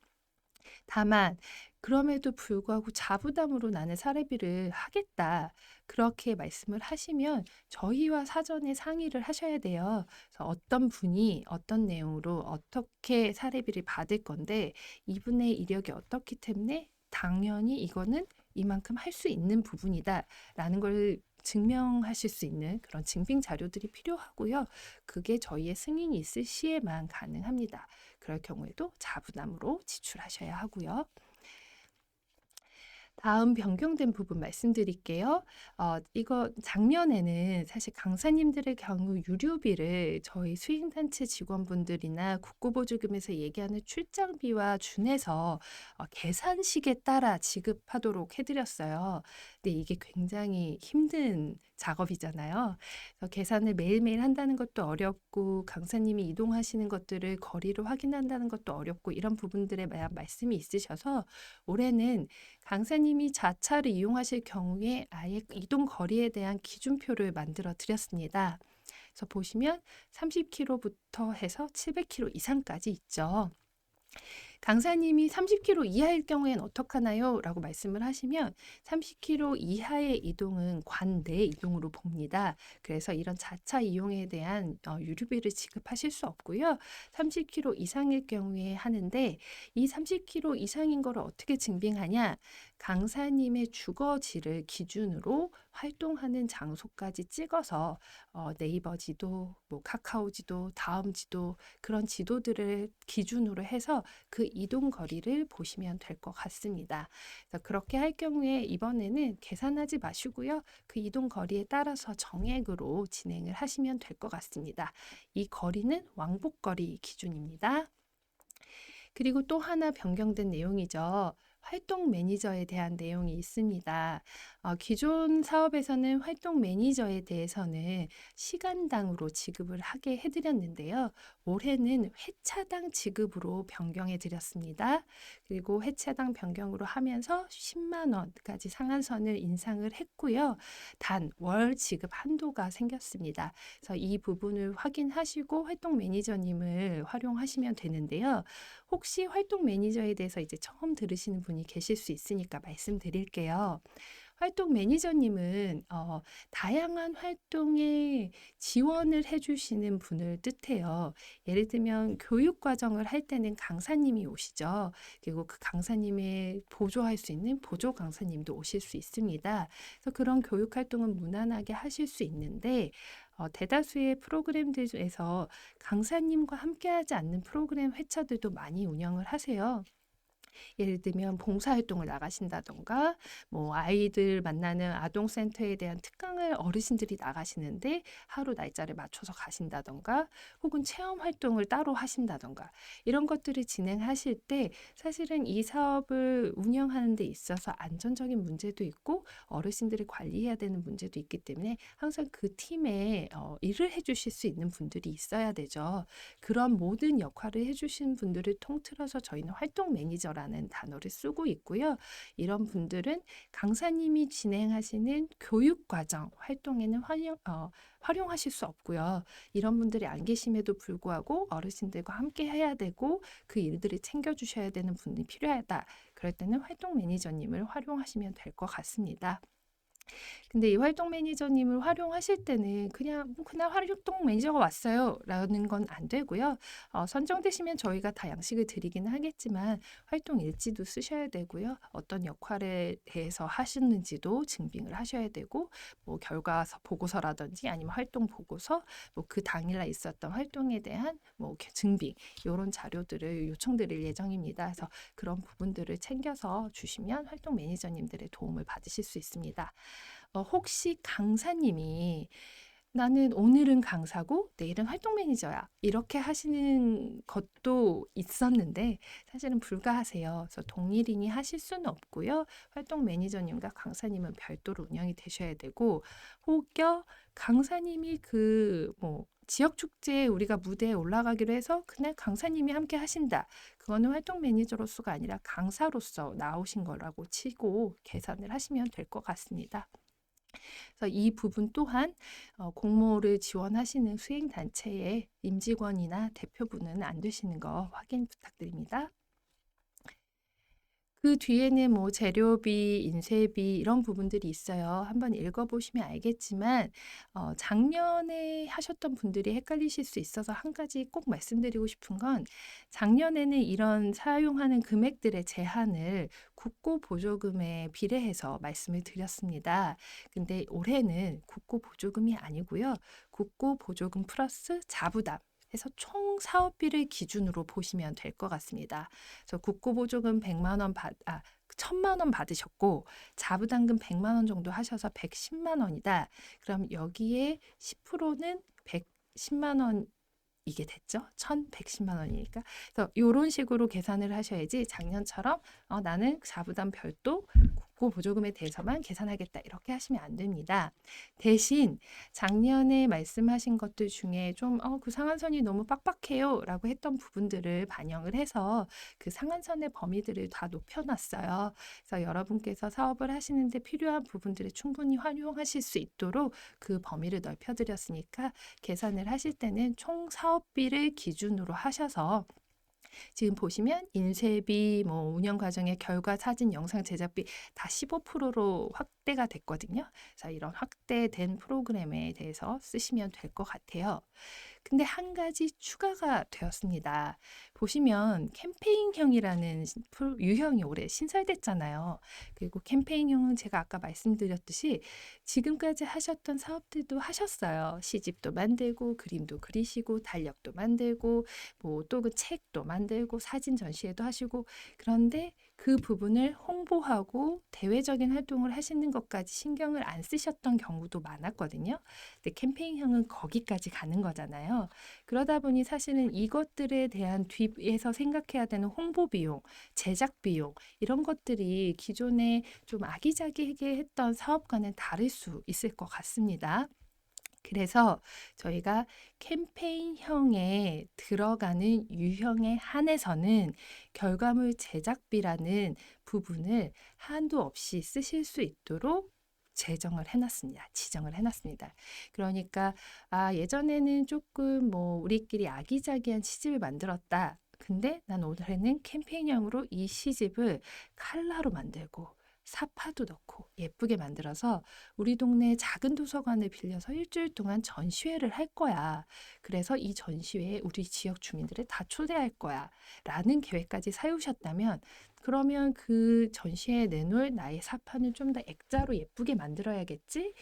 다만 그럼에도 불구하고 자부담으로 나는 사례비를 하겠다. 그렇게 말씀을 하시면 저희와 사전에 상의를 하셔야 돼요. 그래서 어떤 분이 어떤 내용으로 어떻게 사례비를 받을 건데 이분의 이력이 어떻기 때문에 당연히 이거는 이만큼 할 수 있는 부분이다라는 걸 증명하실 수 있는 그런 증빙 자료들이 필요하고요. 그게 저희의 승인이 있을 시에만 가능합니다. 그럴 경우에도 자부담으로 지출하셔야 하고요. 다음 변경된 부분 말씀드릴게요. 이거 작년에는 사실 강사님들의 경우 유료비를 저희 수행단체 직원분들이나 국고보조금에서 얘기하는 출장비와 준해서 계산식에 따라 지급하도록 해드렸어요. 근데 이게 굉장히 힘든 작업이잖아요. 그래서 계산을 매일매일 한다는 것도 어렵고 강사님이 이동하시는 것들을 거리로 확인한다는 것도 어렵고 이런 부분들에 말씀이 있으셔서 올해는 강사님이 자차를 이용하실 경우에 아예 이동 거리에 대한 기준표를 만들어 드렸습니다. 그래서 보시면 30km부터 해서 700km 이상까지 있죠. 강사님이 30km 이하일 경우에는 어떡하나요? 라고 말씀을 하시면 30km 이하의 이동은 관내 이동으로 봅니다. 그래서 이런 자차 이용에 대한 유류비를 지급하실 수 없고요. 30km 이상일 경우에 하는데 이 30km 이상인 걸 어떻게 증빙하냐? 강사님의 주거지를 기준으로 활동하는 장소까지 찍어서 네이버 지도, 뭐 카카오 지도, 다음 지도 그런 지도들을 기준으로 해서 그 이동 거리를 보시면 될 것 같습니다. 그래서 그렇게 할 경우에 이번에는 계산하지 마시고요. 그 이동 거리에 따라서 정액으로 진행을 하시면 될 것 같습니다. 이 거리는 왕복거리 기준입니다. 그리고 또 하나 변경된 내용이죠. 활동 매니저에 대한 내용이 있습니다. 기존 사업에서는 활동 매니저에 대해서는 시간당으로 지급을 하게 해드렸는데요. 올해는 회차당 지급으로 변경해 드렸습니다. 그리고 회차당 변경으로 하면서 10만 원까지 상한선을 인상을 했고요. 단 월 지급 한도가 생겼습니다. 그래서 이 부분을 확인하시고 활동 매니저님을 활용하시면 되는데요. 혹시 활동 매니저에 대해서 이제 처음 들으시는 분이 계실 수 있으니까 말씀드릴게요. 활동 매니저님은 다양한 활동에 지원을 해주시는 분을 뜻해요. 예를 들면 교육 과정을 할 때는 강사님이 오시죠. 그리고 그 강사님의 보조할 수 있는 보조 강사님도 오실 수 있습니다. 그래서 그런 교육 활동은 무난하게 하실 수 있는데 대다수의 프로그램들에서 강사님과 함께하지 않는 프로그램 회차들도 많이 운영을 하세요. 예를 들면 봉사활동을 나가신다던가 뭐 아이들 만나는 아동센터에 대한 특강을 어르신들이 나가시는데 하루 날짜를 맞춰서 가신다던가 혹은 체험활동을 따로 하신다던가 이런 것들을 진행하실 때 사실은 이 사업을 운영하는 데 있어서 안전적인 문제도 있고 어르신들을 관리해야 되는 문제도 있기 때문에 항상 그 팀에 일을 해주실 수 있는 분들이 있어야 되죠. 그런 모든 역할을 해주신 분들을 통틀어서 저희는 활동 매니저라는 단어를 쓰고 있고요. 이런 분들은 강사님이 진행하시는 교육과정 활동에는 활용하실 수 없고요. 이런 분들이 안 계심에도 불구하고 어르신들과 함께 해야 되고 그 일들을 챙겨주셔야 되는 분이 필요하다. 그럴 때는 활동 매니저님을 활용하시면 될 것 같습니다. 근데 이 활동 매니저님을 활용하실 때는 그냥 그날 활동 매니저가 왔어요 라는 건 안 되고요. 선정되시면 저희가 다 양식을 드리기는 하겠지만 활동 일지도 쓰셔야 되고요. 어떤 역할에 대해서 하시는지도 증빙을 하셔야 되고 뭐 결과 보고서라든지 아니면 활동 보고서 뭐 그 당일날 있었던 활동에 대한 뭐 증빙 이런 자료들을 요청드릴 예정입니다. 그래서 그런 부분들을 챙겨서 주시면 활동 매니저님들의 도움을 받으실 수 있습니다. 혹시 강사님이 나는 오늘은 강사고 내일은 활동 매니저야. 이렇게 하시는 것도 있었는데 사실은 불가하세요. 그래서 동일인이 하실 수는 없고요. 활동 매니저님과 강사님은 별도로 운영이 되셔야 되고, 혹여 강사님이 지역 축제에 우리가 무대에 올라가기로 해서 그날 강사님이 함께 하신다. 그거는 활동 매니저로서가 아니라 강사로서 나오신 거라고 치고 계산을 하시면 될 것 같습니다. 그래서 이 부분 또한 공모를 지원하시는 수행단체의 임직원이나 대표분은 안 되시는 거 확인 부탁드립니다. 그 뒤에는 뭐 재료비, 인쇄비 이런 부분들이 있어요. 한번 읽어보시면 알겠지만 작년에 하셨던 분들이 헷갈리실 수 있어서 한 가지 꼭 말씀드리고 싶은 건, 작년에는 이런 사용하는 금액들의 제한을 국고보조금에 비례해서 말씀을 드렸습니다. 근데 올해는 국고보조금이 아니고요. 국고보조금 플러스 자부담 해서 총 사업비를 기준으로 보시면 될 것 같습니다. 그래서 국고보조금 1,000만 원 받으셨고 자부담금 100만 원 정도 하셔서 110만 원이다. 그럼 여기에 10%는 110만 원 이게 됐죠? 1,110만 원이니까. 그래서 이런 식으로 계산을 하셔야지 작년처럼 나는 자부담 별도 국고 보조금에 대해서만 계산하겠다 이렇게 하시면 안 됩니다. 대신 작년에 말씀하신 것들 중에 좀 그 상한선이 너무 빡빡해요 라고 했던 부분들을 반영을 해서 그 상한선의 범위들을 다 높여놨어요. 그래서 여러분께서 사업을 하시는데 필요한 부분들을 충분히 활용하실 수 있도록 그 범위를 넓혀드렸으니까 계산을 하실 때는 총 사업비를 기준으로 하셔서, 지금 보시면 인쇄비, 운영 과정의 결과 사진, 영상 제작비 다 15%로 확대가 됐거든요. 그래서 이런 확대된 프로그램에 대해서 쓰시면 될 것 같아요. 근데 한 가지 추가가 되었습니다. 보시면 캠페인형이라는 유형이 올해 신설됐잖아요. 그리고 캠페인형은 제가 아까 말씀드렸듯이 지금까지 하셨던 사업들도 하셨어요. 시집도 만들고 그림도 그리시고 달력도 만들고 또 그 책도 만들고 사진 전시회도 하시고, 그런데 그 부분을 홍보하고 대외적인 활동을 하시는 것까지 신경을 안 쓰셨던 경우도 많았거든요. 근데 캠페인형은 거기까지 가는 거잖아요. 그러다 보니 사실은 이것들에 대한 뒤에서 생각해야 되는 홍보 비용, 제작 비용 이런 것들이 기존에 좀 아기자기하게 했던 사업과는 다를 수 있을 것 같습니다. 그래서 저희가 캠페인형에 들어가는 유형에 한해서는 결과물 제작비라는 부분을 한도 없이 쓰실 수 있도록 제정을 해놨습니다. 지정을 해놨습니다. 그러니까 예전에는 조금 우리끼리 아기자기한 시집을 만들었다. 근데 난 올해는 캠페인형으로 이 시집을 칼라로 만들고 사파도 넣고 예쁘게 만들어서 우리 동네 작은 도서관을 빌려서 일주일 동안 전시회를 할 거야. 그래서 이 전시회에 우리 지역 주민들을 다 초대할 거야. 라는 계획까지 세우셨다면, 그러면 그 전시회에 내놓을 나의 사파는 좀 더 액자로 예쁘게 만들어야겠지?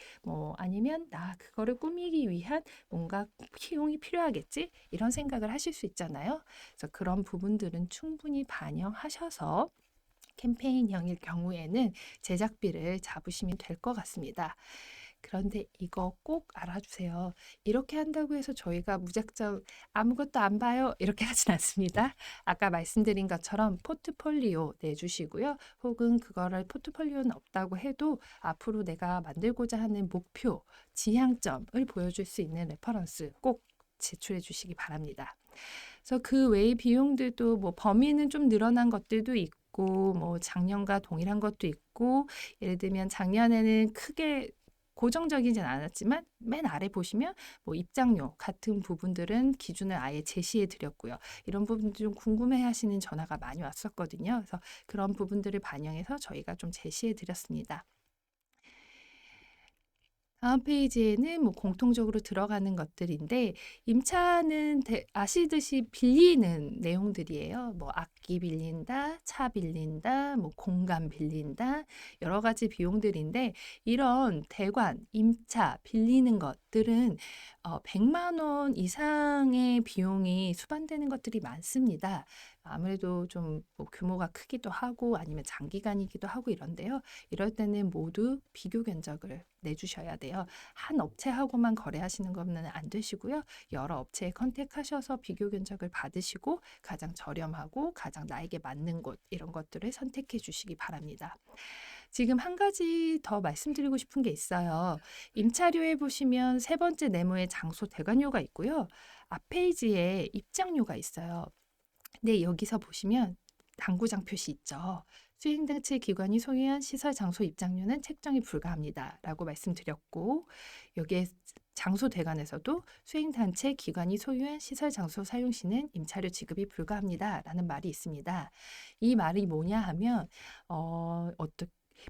아니면 그거를 꾸미기 위한 뭔가 비용이 필요하겠지? 이런 생각을 하실 수 있잖아요. 그래서 그런 부분들은 충분히 반영하셔서 캠페인형일 경우에는 제작비를 잡으시면 될 것 같습니다. 그런데 이거 꼭 알아주세요. 이렇게 한다고 해서 저희가 무작정 아무것도 안 봐요 이렇게 하진 않습니다. 아까 말씀드린 것처럼 포트폴리오 내주시고요. 혹은 그거를 포트폴리오는 없다고 해도 앞으로 내가 만들고자 하는 목표, 지향점을 보여줄 수 있는 레퍼런스 꼭 제출해 주시기 바랍니다. 그래서 그 외의 비용들도 범위는 좀 늘어난 것들도 있고 작년과 동일한 것도 있고, 예를 들면 작년에는 크게 고정적이진 않았지만 맨 아래 보시면 입장료 같은 부분들은 기준을 아예 제시해 드렸고요. 이런 부분들 좀 궁금해 하시는 전화가 많이 왔었거든요. 그래서 그런 부분들을 반영해서 저희가 좀 제시해 드렸습니다. 다음 페이지에는 공통적으로 들어가는 것들인데, 임차는 아시듯이 빌리는 내용들이에요. 악기 빌린다, 차 빌린다, 공간 빌린다, 여러 가지 비용들인데, 이런 대관, 임차, 빌리는 것들은 100만 원 이상의 비용이 수반되는 것들이 많습니다. 아무래도 좀 뭐 규모가 크기도 하고 아니면 장기간이기도 하고 이런데요. 이럴 때는 모두 비교 견적을 내주셔야 돼요. 한 업체하고만 거래하시는 거는 안 되시고요. 여러 업체에 컨택하셔서 비교 견적을 받으시고 가장 저렴하고 가장 나에게 맞는 곳 이런 것들을 선택해 주시기 바랍니다. 지금 한 가지 더 말씀드리고 싶은 게 있어요. 임차료에 보시면 세 번째 네모에 장소 대관료가 있고요. 앞 페이지에 입장료가 있어요. 네, 여기서 보시면 당구장 표시 있죠. 수행단체 기관이 소유한 시설 장소 입장료는 책정이 불가합니다. 라고 말씀드렸고, 여기에 장소 대관에서도 수행단체 기관이 소유한 시설 장소 사용 시는 임차료 지급이 불가합니다. 라는 말이 있습니다. 이 말이 뭐냐 하면,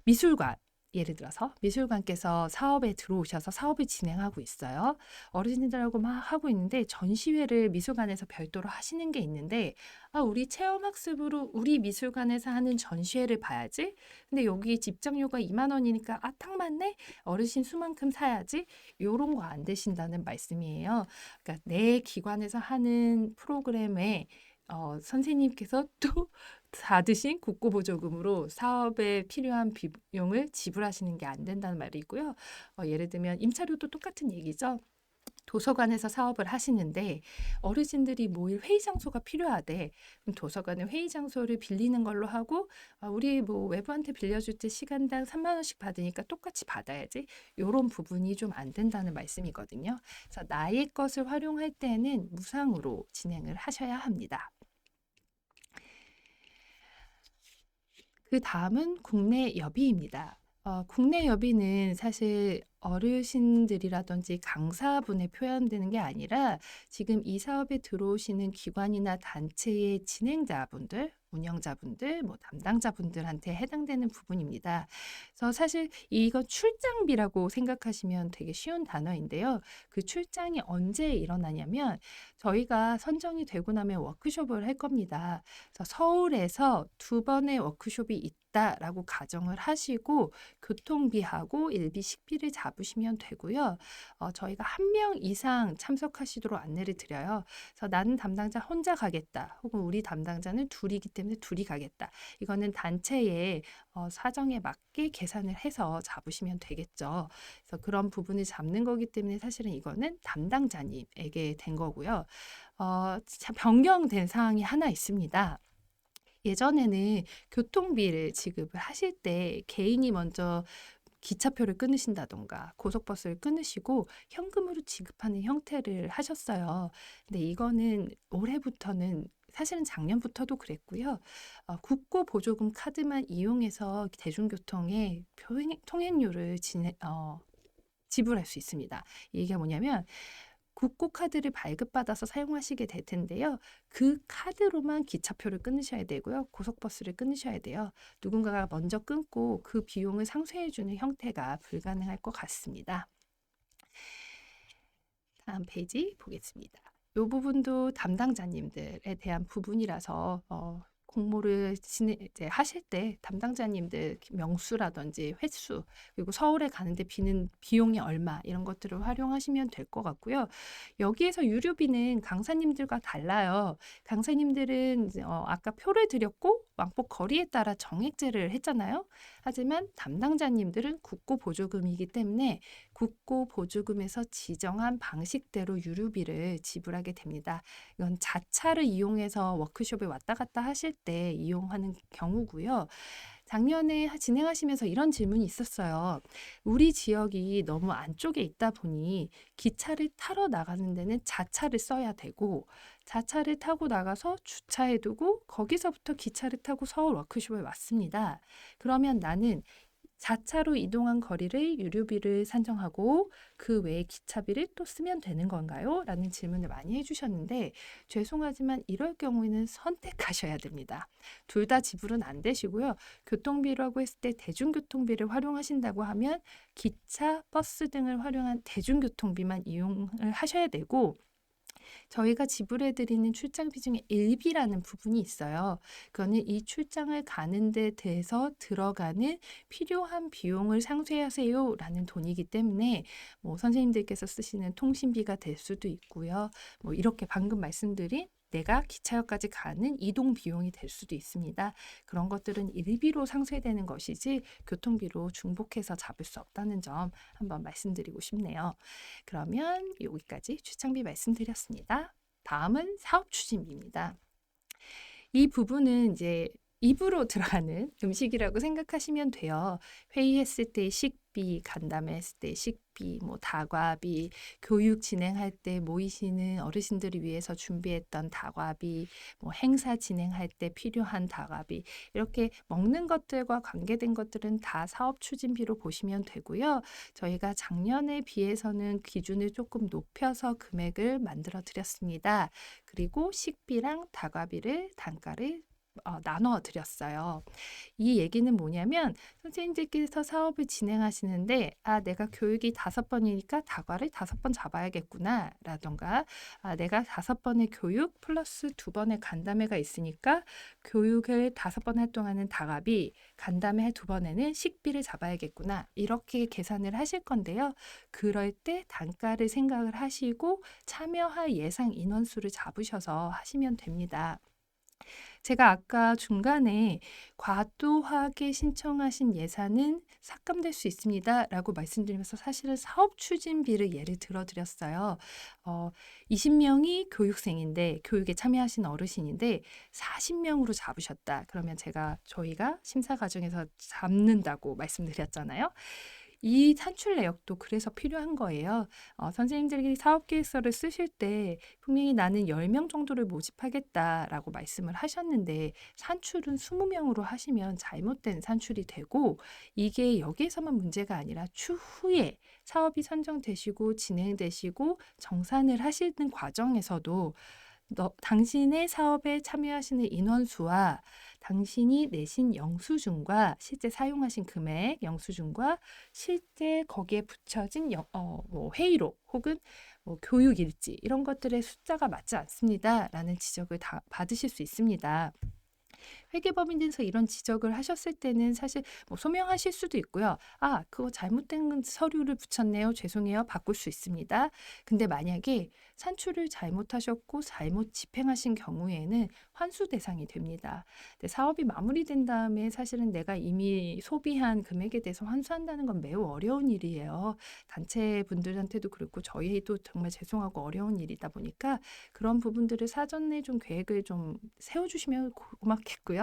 미술관, 예를 들어서 미술관께서 사업에 들어오셔서 사업을 진행하고 있어요. 어르신들하고 막 하고 있는데 전시회를 미술관에서 별도로 하시는 게 있는데 우리 체험학습으로 우리 미술관에서 하는 전시회를 봐야지. 근데 여기 입장료가 2만 원이니까 딱 맞네. 어르신 수만큼 사야지. 요런 거 안 되신다는 말씀이에요. 그러니까 내 기관에서 하는 프로그램에 선생님께서 또 받으신 국고보조금으로 사업에 필요한 비용을 지불하시는 게 안 된다는 말이고요. 예를 들면 임차료도 똑같은 얘기죠. 도서관에서 사업을 하시는데 어르신들이 모일 회의 장소가 필요하대. 그럼 도서관은 회의 장소를 빌리는 걸로 하고 우리 뭐 외부한테 빌려줄 때 시간당 3만 원씩 받으니까 똑같이 받아야지. 요런 부분이 좀 안 된다는 말씀이거든요. 그래서 나의 것을 활용할 때는 무상으로 진행을 하셔야 합니다. 그 다음은 국내 여비입니다. 국내 여비는 사실 어르신들이라든지 강사분에 표현되는 게 아니라 지금 이 사업에 들어오시는 기관이나 단체의 진행자분들, 운영자분들, 뭐 담당자분들한테 해당되는 부분입니다. 그래서 사실 이건 출장비라고 생각하시면 되게 쉬운 단어인데요. 그 출장이 언제 일어나냐면 저희가 선정이 되고 나면 워크숍을 할 겁니다. 그래서 서울에서 2번의 워크숍이 있다라고 가정을 하시고 교통비하고 일비 식비를 잡으시면 되고요. 저희가 1명 이상 참석하시도록 안내를 드려요. 그래서 나는 담당자 혼자 가겠다. 혹은 우리 담당자는 둘이기 때문에 둘이 가겠다. 이거는 단체의 사정에 맞게 계산을 해서 잡으시면 되겠죠. 그래서 그런 부분을 잡는 거기 때문에 사실은 이거는 담당자님에게 된 거고요. 변경된 사항이 하나 있습니다. 예전에는 교통비를 지급을 하실 때 개인이 먼저 기차표를 끊으신다던가 고속버스를 끊으시고 현금으로 지급하는 형태를 하셨어요. 근데 이거는 올해부터는 사실은 작년부터도 그랬고요. 국고보조금 카드만 이용해서 대중교통의 통행료를 지불할 수 있습니다. 이게 뭐냐면 국고카드를 발급받아서 사용하시게 될 텐데요. 그 카드로만 기차표를 끊으셔야 되고요. 고속버스를 끊으셔야 돼요. 누군가가 먼저 끊고 그 비용을 상쇄해 주는 형태가 불가능할 것 같습니다. 다음 페이지 보겠습니다. 이 부분도 담당자님들에 대한 부분이라서 공모를 이제 하실 때 담당자님들 명수라든지 횟수 그리고 서울에 가는데 비는 비용이 얼마 이런 것들을 활용하시면 될 것 같고요. 여기에서 유류비는 강사님들과 달라요. 강사님들은 아까 표를 드렸고 왕복 거리에 따라 정액제를 했잖아요. 하지만 담당자님들은 국고보조금이기 때문에 국고보조금에서 지정한 방식대로 유류비를 지불하게 됩니다. 이건 자차를 이용해서 워크숍에 왔다 갔다 하실 때 이용하는 경우고요. 작년에 진행하시면서 이런 질문이 있었어요. 우리 지역이 너무 안쪽에 있다 보니 기차를 타러 나가는 데는 자차를 써야 되고 자차를 타고 나가서 주차해 두고 거기서부터 기차를 타고 서울 워크숍에 왔습니다. 그러면 나는 자차로 이동한 거리를 유류비를 산정하고 그 외에 기차비를 또 쓰면 되는 건가요? 라는 질문을 많이 해주셨는데 죄송하지만 이럴 경우에는 선택하셔야 됩니다. 둘 다 지불은 안 되시고요. 교통비라고 했을 때 대중교통비를 활용하신다고 하면 기차, 버스 등을 활용한 대중교통비만 이용을 하셔야 되고 저희가 지불해드리는 출장비 중에 일비라는 부분이 있어요. 그거는 이 출장을 가는 데 대해서 들어가는 필요한 비용을 상쇄하세요 라는 돈이기 때문에 뭐 선생님들께서 쓰시는 통신비가 될 수도 있고요. 뭐 이렇게 방금 말씀드린 내가 기차역까지 가는 이동 비용이 될 수도 있습니다. 그런 것들은 일비로 상쇄되는 것이지 교통비로 중복해서 잡을 수 없다는 점 한번 말씀드리고 싶네요. 그러면 여기까지 주차비 말씀드렸습니다. 다음은 사업 추진비입니다. 이 부분은 이제 입으로 들어가는 음식이라고 생각하시면 돼요. 회의했을 때 식비, 간담회 했을 때 식비, 뭐 다과비, 교육 진행할 때 모이시는 어르신들을 위해서 준비했던 다과비, 뭐 행사 진행할 때 필요한 다과비, 이렇게 먹는 것들과 관계된 것들은 다 사업 추진비로 보시면 되고요. 저희가 작년에 비해서는 기준을 조금 높여서 금액을 만들어 드렸습니다. 그리고 식비랑 다과비를 단가를 나눠 드렸어요. 이 얘기는 뭐냐면 선생님들께서 사업을 진행하시는데 내가 교육이 5번이니까 다과를 5번 잡아야겠구나 라던가 내가 5번의 교육 플러스 2번의 간담회가 있으니까 교육을 5번 활동하는 다과비, 간담회 2번에는 식비를 잡아야겠구나 이렇게 계산을 하실 건데요. 그럴 때 단가를 생각을 하시고 참여할 예상 인원수를 잡으셔서 하시면 됩니다. 제가 아까 중간에 과도하게 신청하신 예산은 삭감될 수 있습니다. 라고 말씀드리면서 사실은 사업 추진비를 예를 들어 드렸어요. 20명이 교육생인데 교육에 참여하신 어르신인데 40명으로 잡으셨다. 그러면 저희가 심사 과정에서 잡는다고 말씀드렸잖아요. 이 산출 내역도 그래서 필요한 거예요. 선생님들이 사업 계획서를 쓰실 때 분명히 나는 10명 정도를 모집하겠다라고 말씀을 하셨는데 산출은 20명으로 하시면 잘못된 산출이 되고 이게 여기에서만 문제가 아니라 추후에 사업이 선정되시고 진행되시고 정산을 하시는 과정에서도 당신의 사업에 참여하시는 인원수와 당신이 내신 영수증과 실제 사용하신 금액 영수증과 실제 거기에 붙여진 뭐 회의록 혹은 뭐 교육 일지 이런 것들의 숫자가 맞지 않습니다라는 지적을 다 받으실 수 있습니다. 회계법인에서 이런 지적을 하셨을 때는 사실 뭐 소명하실 수도 있고요. 그거 잘못된 서류를 붙였네요. 죄송해요. 바꿀 수 있습니다. 근데 만약에 산출을 잘못하셨고 잘못 집행하신 경우에는 환수 대상이 됩니다. 근데 사업이 마무리된 다음에 사실은 내가 이미 소비한 금액에 대해서 환수한다는 건 매우 어려운 일이에요. 단체 분들한테도 그렇고 저희도 정말 죄송하고 어려운 일이다 보니까 그런 부분들을 사전에 좀 계획을 좀 세워주시면 고맙겠고요.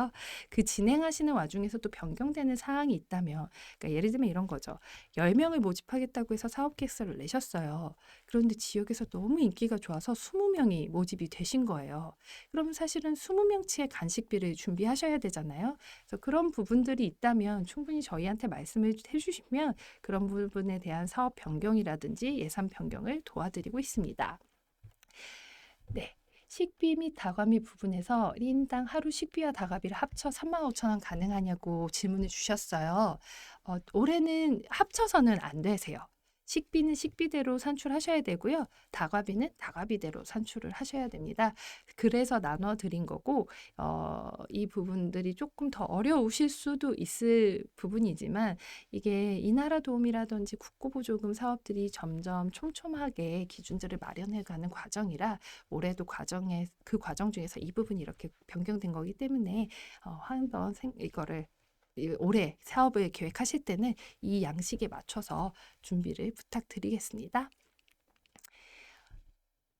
그 진행하시는 와중에서도 변경되는 사항이 있다면, 그러니까 예를 들면 이런 거죠. 10명을 모집하겠다고 해서 사업 계획서를 내셨어요. 그런데 지역에서 너무 인기가 좋아서 20명이 모집이 되신 거예요. 그러면 사실은 20명치의 간식비를 준비하셔야 되잖아요. 그래서 그런 부분들이 있다면 충분히 저희한테 말씀을 해주시면 그런 부분에 대한 사업 변경이라든지 예산 변경을 도와드리고 있습니다. 네. 식비 및 다과비 부분에서 1인당 하루 식비와 다과비를 합쳐 35,000원 가능하냐고 질문을 주셨어요. 올해는 합쳐서는 안 되세요. 식비는 식비대로 산출하셔야 되고요. 다과비는 다과비대로 산출을 하셔야 됩니다. 그래서 나눠 드린 거고 이 부분들이 조금 더 어려우실 수도 있을 부분이지만 이게 이나라 도움이라든지 국고보조금 사업들이 점점 촘촘하게 기준들을 마련해가는 과정이라 올해도 그 과정 중에서 이 부분이 이렇게 변경된 거기 때문에 한번 이거를 올해 사업을 계획하실 때는 이 양식에 맞춰서 준비를 부탁드리겠습니다.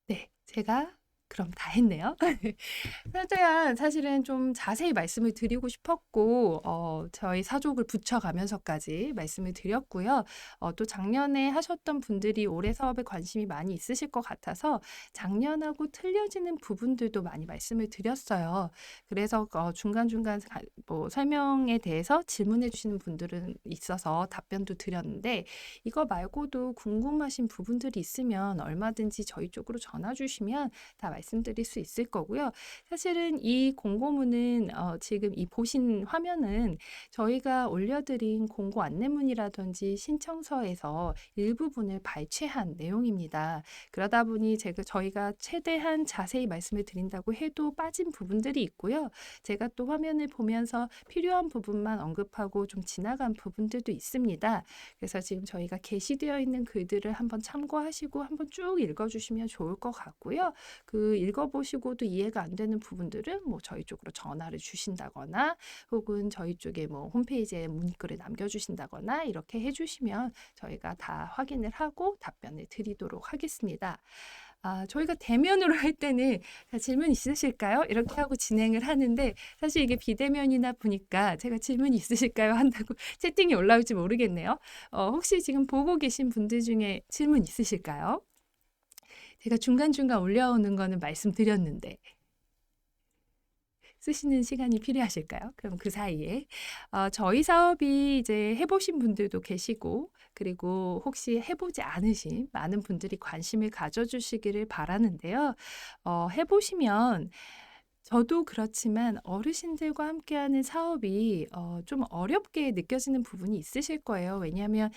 네, 제가 그럼 다 했네요. 사실은 좀 자세히 말씀을 드리고 싶었고 저희 사족을 붙여가면서까지 말씀을 드렸고요. 또 작년에 하셨던 분들이 올해 사업에 관심이 많이 있으실 것 같아서 작년하고 틀려지는 부분들도 많이 말씀을 드렸어요. 그래서 중간중간 뭐 설명에 대해서 질문해 주시는 분들은 있어서 답변도 드렸는데 이거 말고도 궁금하신 부분들이 있으면 얼마든지 저희 쪽으로 전화 주시면 다 말씀드릴 수 있을 거고요. 사실은 이 공고문은 지금 이 보신 화면은 저희가 올려드린 공고 안내문이라든지 신청서에서 일부분을 발췌한 내용입니다. 그러다 보니 저희가 최대한 자세히 말씀을 드린다고 해도 빠진 부분들이 있고요. 제가 또 화면을 보면서 필요한 부분만 언급하고 좀 지나간 부분들도 있습니다. 그래서 지금 저희가 게시되어 있는 글들을 한번 참고하시고 한번 쭉 읽어주시면 좋을 것 같고요. 그 읽어보시고도 이해가 안 되는 부분들은 뭐 저희 쪽으로 전화를 주신다거나 혹은 저희 쪽에 뭐 홈페이지에 문의글을 남겨주신다거나 이렇게 해주시면 저희가 다 확인을 하고 답변을 드리도록 하겠습니다. 저희가 대면으로 할 때는 질문 있으실까요? 이렇게 하고 진행을 하는데 사실 이게 비대면이나 보니까 제가 질문 있으실까요? 한다고 채팅이 올라올지 모르겠네요. 혹시 지금 보고 계신 분들 중에 질문 있으실까요? 제가 중간중간 올려오는 거는 말씀드렸는데 쓰시는 시간이 필요하실까요? 그럼 그 사이에 저희 사업이 이제 해보신 분들도 계시고 그리고 혹시 해보지 않으신 많은 분들이 관심을 가져주시기를 바라는데요. 해보시면 저도 그렇지만 어르신들과 함께하는 사업이 좀 어렵게 느껴지는 부분이 있으실 거예요. 왜냐하면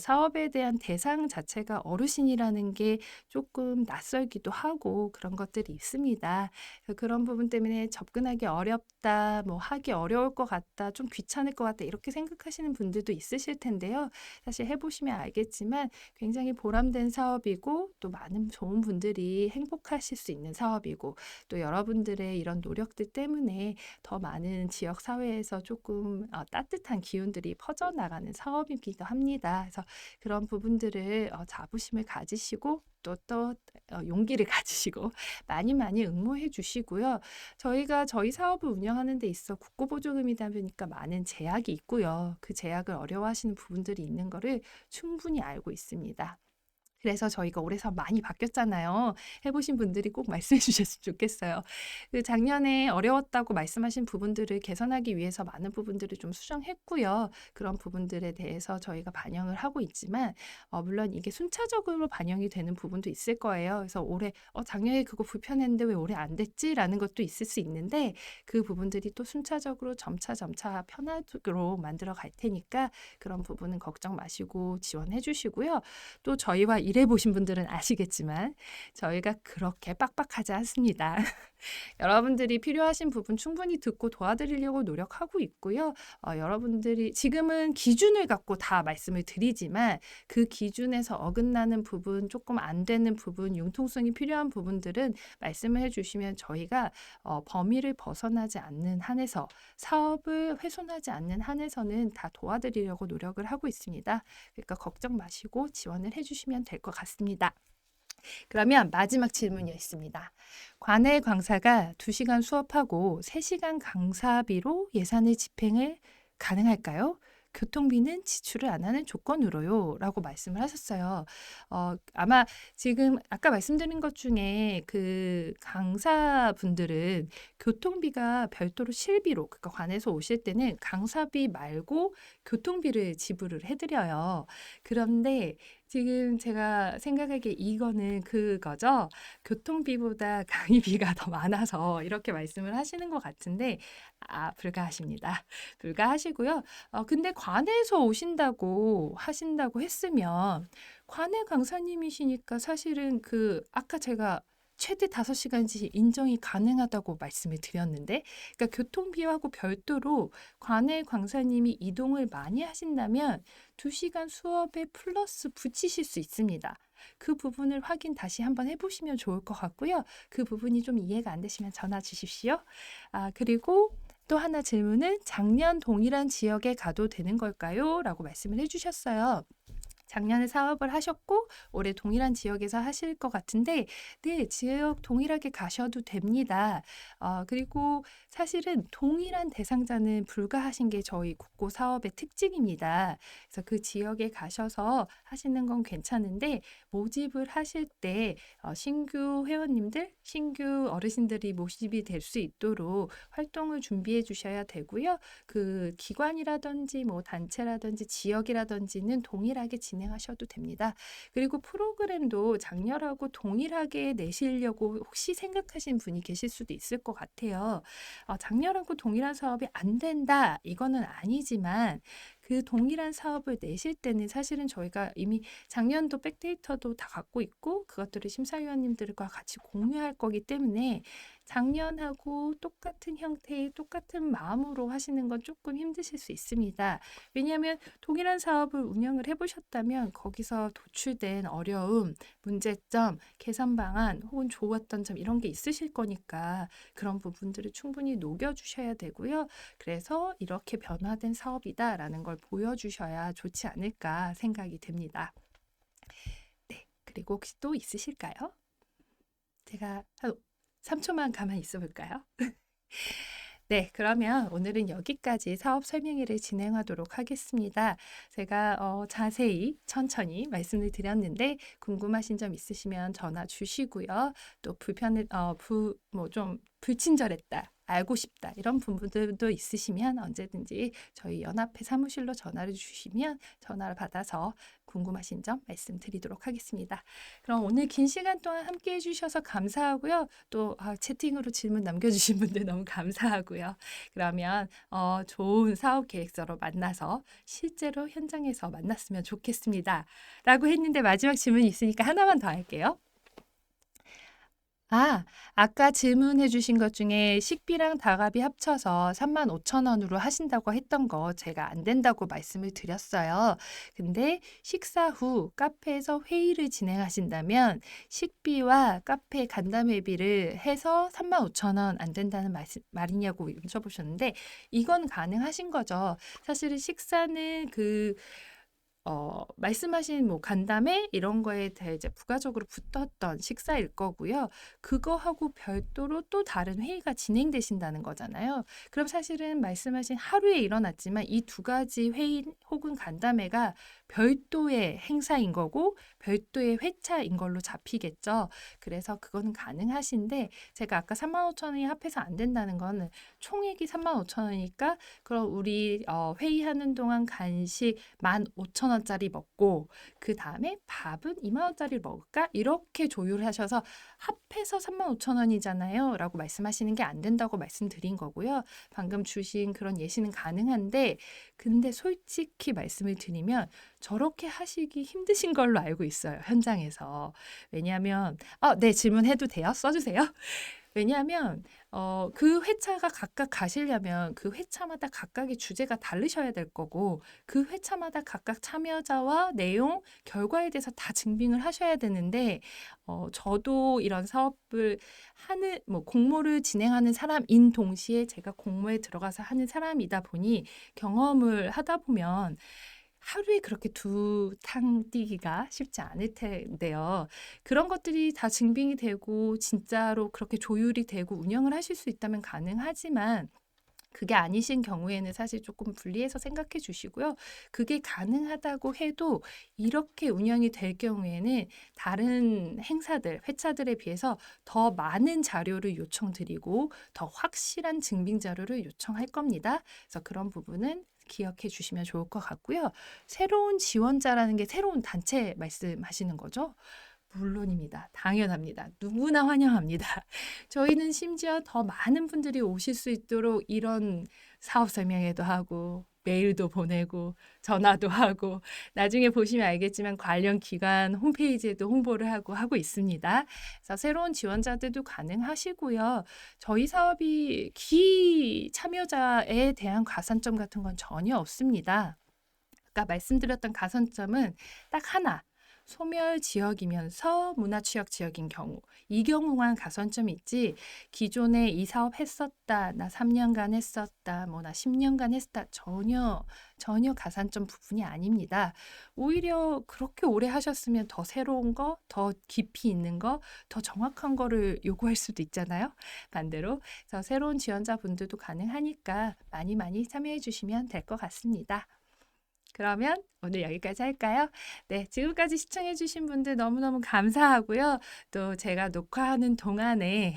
사업에 대한 대상 자체가 어르신이라는 게 조금 낯설기도 하고 그런 것들이 있습니다. 그래서 그런 부분 때문에 접근하기 어렵다, 뭐 하기 어려울 것 같다, 좀 귀찮을 것 같다 이렇게 생각하시는 분들도 있으실 텐데요. 사실 해보시면 알겠지만 굉장히 보람된 사업이고 또 많은 좋은 분들이 행복하실 수 있는 사업이고 또 여러분들의 이런 노력들 때문에 더 많은 지역 사회에서 조금 따뜻한 기운들이 퍼져나가는 사업이기도 합니다. 그래서 그런 부분들을 자부심을 가지시고 또 용기를 가지시고 많이 많이 응모해 주시고요. 저희가 저희 사업을 운영하는 데 있어 국고보조금이다 보니까 많은 제약이 있고요. 그 제약을 어려워하시는 부분들이 있는 거를 충분히 알고 있습니다. 그래서 저희가 올해 사업 많이 바뀌었잖아요. 해보신 분들이 꼭 말씀해 주셨으면 좋겠어요. 작년에 어려웠다고 말씀하신 부분들을 개선하기 위해서 많은 부분들을 좀 수정했고요. 그런 부분들에 대해서 저희가 반영을 하고 있지만 물론 이게 순차적으로 반영이 되는 부분도 있을 거예요. 그래서 올해 작년에 그거 불편했는데 왜 올해 안 됐지라는 것도 있을 수 있는데 그 부분들이 또 순차적으로 점차 편하도록 만들어 갈 테니까 그런 부분은 걱정 마시고 지원해 주시고요. 또 저희와 일해보신 분들은 아시겠지만 저희가 그렇게 빡빡하지 않습니다. 여러분들이 필요하신 부분 충분히 듣고 도와드리려고 노력하고 있고요. 여러분들이 지금은 기준을 갖고 다 말씀을 드리지만 그 기준에서 어긋나는 부분, 조금 안 되는 부분, 융통성이 필요한 부분들은 말씀을 해주시면 저희가 범위를 벗어나지 않는 한에서 사업을 훼손하지 않는 한에서는 다 도와드리려고 노력을 하고 있습니다. 그러니까 걱정 마시고 지원을 해주시면 될 것 같습니다. 그러면 마지막 질문이 있습니다. 관내 강사가 2시간 수업하고 3시간 강사비로 예산의 집행을 가능할까요? 교통비는 지출을 안 하는 조건으로요. 라고 말씀을 하셨어요. 아마 지금 아까 말씀드린 것 중에 그 강사분들은 교통비가 별도로 실비로, 그러니까 관에서 오실 때는 강사비 말고 교통비를 지불을 해드려요. 그런데 지금 제가 생각하기에 이거는 그거죠. 교통비보다 강의비가 더 많아서 이렇게 말씀을 하시는 것 같은데 불가하십니다. 불가하시고요. 근데 관에서 오신다고 하신다고 했으면 관의 강사님이시니까 사실은 아까 제가 최대 5시간씩 인정이 가능하다고 말씀을 드렸는데, 그러니까 교통비하고 별도로 관의 강사님이 이동을 많이 하신다면 2시간 수업에 플러스 붙이실 수 있습니다. 그 부분을 확인 다시 한번 해보시면 좋을 것 같고요. 그 부분이 좀 이해가 안 되시면 전화 주십시오. 그리고 또 하나 질문은 작년 동일한 지역에 가도 되는 걸까요? 라고 말씀을 해주셨어요. 작년에 사업을 하셨고 올해 동일한 지역에서 하실 것 같은데 네, 지역 동일하게 가셔도 됩니다. 그리고 사실은 동일한 대상자는 불가하신 게 저희 국고 사업의 특징입니다. 그래서 그 지역에 가셔서 하시는 건 괜찮은데 모집을 하실 때 신규 회원님들, 신규 어르신들이 모집이 될 수 있도록 활동을 준비해 주셔야 되고요. 그 기관이라든지 뭐 단체라든지 지역이라든지는 동일하게 진행하셔도 됩니다. 그리고 프로그램도 작년하고 동일하게 내시려고 혹시 생각하신 분이 계실 수도 있을 것 같아요. 작년하고 동일한 사업이 안 된다, 이거는 아니지만 그 동일한 사업을 내실 때는 사실은 저희가 이미 작년도 백데이터도 다 갖고 있고 그것들을 심사위원님들과 같이 공유할 거기 때문에 작년하고 똑같은 형태의 똑같은 마음으로 하시는 건 조금 힘드실 수 있습니다. 왜냐하면 동일한 사업을 운영을 해보셨다면 거기서 도출된 어려움, 문제점, 개선 방안 혹은 좋았던 점 이런 게 있으실 거니까 그런 부분들을 충분히 녹여주셔야 되고요. 그래서 이렇게 변화된 사업이다라는 걸 보여주셔야 좋지 않을까 생각이 듭니다. 네, 그리고 혹시 또 있으실까요? 제가 한 3초만 가만히 있어 볼까요? 네, 그러면 오늘은 여기까지 사업 설명회를 진행하도록 하겠습니다. 제가 자세히 천천히 말씀을 드렸는데 궁금하신 점 있으시면 전화 주시고요. 또 좀 불친절했다, 알고 싶다 이런 부분들도 있으시면 언제든지 저희 연합회 사무실로 전화를 주시면 전화를 받아서 궁금하신 점 말씀드리도록 하겠습니다. 그럼 오늘 긴 시간 동안 함께 해주셔서 감사하고요. 또 채팅으로 질문 남겨주신 분들 너무 감사하고요. 그러면 좋은 사업 계획서로 만나서 실제로 현장에서 만났으면 좋겠습니다. 라고 했는데 마지막 질문이 있으니까 하나만 더 할게요. 아까 질문해 주신 것 중에 식비랑 다갑이 합쳐서 35,000원으로 하신다고 했던 거 제가 안 된다고 말씀을 드렸어요. 근데 식사 후 카페에서 회의를 진행하신다면 식비와 카페 간담회비를 해서 35,000원 안 된다는 말이냐고 여쭤보셨는데 이건 가능하신 거죠. 사실은 식사는 말씀하신 뭐 간담회 이런 거에 대해 이제 부가적으로 붙었던 식사일 거고요. 그거하고 별도로 또 다른 회의가 진행되신다는 거잖아요. 그럼 사실은 말씀하신 하루에 일어났지만 이 두 가지 회의 혹은 간담회가 별도의 행사인 거고 별도의 회차인 걸로 잡히겠죠. 그래서 그거는 가능하신데 제가 아까 35,000원이 합해서 안 된다는 거는 총액이 35,000원이니까 그럼 우리 회의하는 동안 간식 15,000원짜리 먹고 그 다음에 밥은 20,000원짜리 먹을까? 이렇게 조율하셔서 합해서 35,000원이잖아요. 라고 말씀하시는 게 안 된다고 말씀드린 거고요. 방금 주신 그런 예시는 가능한데 근데 솔직히 말씀을 드리면 저렇게 하시기 힘드신 걸로 알고 있어요. 현장에서. 왜냐하면 네, 질문해도 돼요? 써주세요. 왜냐하면 그 회차가 각각 가시려면 그 회차마다 각각의 주제가 다르셔야 될 거고 그 회차마다 각각 참여자와 내용, 결과에 대해서 다 증빙을 하셔야 되는데 저도 이런 사업을 하는 공모를 진행하는 사람인 동시에 제가 공모에 들어가서 하는 사람이다 보니 경험을 하다 보면 하루에 그렇게 두 탕 뛰기가 쉽지 않을 텐데요. 그런 것들이 다 증빙이 되고 진짜로 그렇게 조율이 되고 운영을 하실 수 있다면 가능하지만 그게 아니신 경우에는 사실 조금 분리해서 생각해 주시고요. 그게 가능하다고 해도 이렇게 운영이 될 경우에는 다른 행사들, 회차들에 비해서 더 많은 자료를 요청드리고 더 확실한 증빙 자료를 요청할 겁니다. 그래서 그런 부분은 기억해 주시면 좋을 것 같고요. 새로운 지원자라는 게 새로운 단체 말씀하시는 거죠? 물론입니다. 당연합니다. 누구나 환영합니다. 저희는 심지어 더 많은 분들이 오실 수 있도록 이런 사업 설명회도 하고 메일도 보내고 전화도 하고 나중에 보시면 알겠지만 관련 기관 홈페이지에도 홍보를 하고 있습니다. 그래서 새로운 지원자들도 가능하시고요. 저희 사업이 기 참여자에 대한 가산점 같은 건 전혀 없습니다. 아까 말씀드렸던 가산점은 딱 하나. 소멸 지역이면서 문화취약 지역인 경우 이 경우만 가산점이 있지 기존에 이 사업 했었다 나 3년간 했었다 나 10년간 했었다 전혀 가산점 부분이 아닙니다. 오히려 그렇게 오래 하셨으면 더 새로운 거, 더 깊이 있는 거, 더 정확한 거를 요구할 수도 있잖아요. 반대로 그래서 새로운 지원자분들도 가능하니까 많이 참여해 주시면 될 것 같습니다. 그러면 오늘 여기까지 할까요? 네, 지금까지 시청해 주신 분들 너무너무 감사하고요. 또 제가 녹화하는 동안에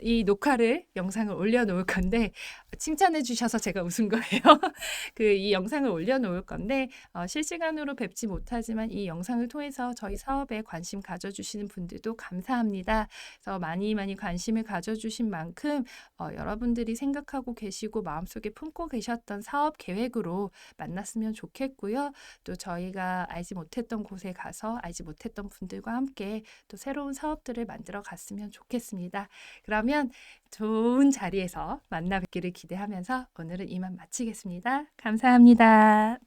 이 녹화를 영상을 올려놓을 건데 칭찬해 주셔서 제가 웃은 거예요. 이 영상을 올려놓을 건데 실시간으로 뵙지 못하지만 이 영상을 통해서 저희 사업에 관심 가져주시는 분들도 감사합니다. 그래서 많이 관심을 가져주신 만큼 여러분들이 생각하고 계시고 마음속에 품고 계셨던 사업 계획으로 만났으면 좋겠고요. 또 저희가 알지 못했던 곳에 가서 알지 못했던 분들과 함께 또 새로운 사업들을 만들어 갔으면 좋겠습니다. 그러면 좋은 자리에서 만나 뵙기를 기대하면서 오늘은 이만 마치겠습니다. 감사합니다.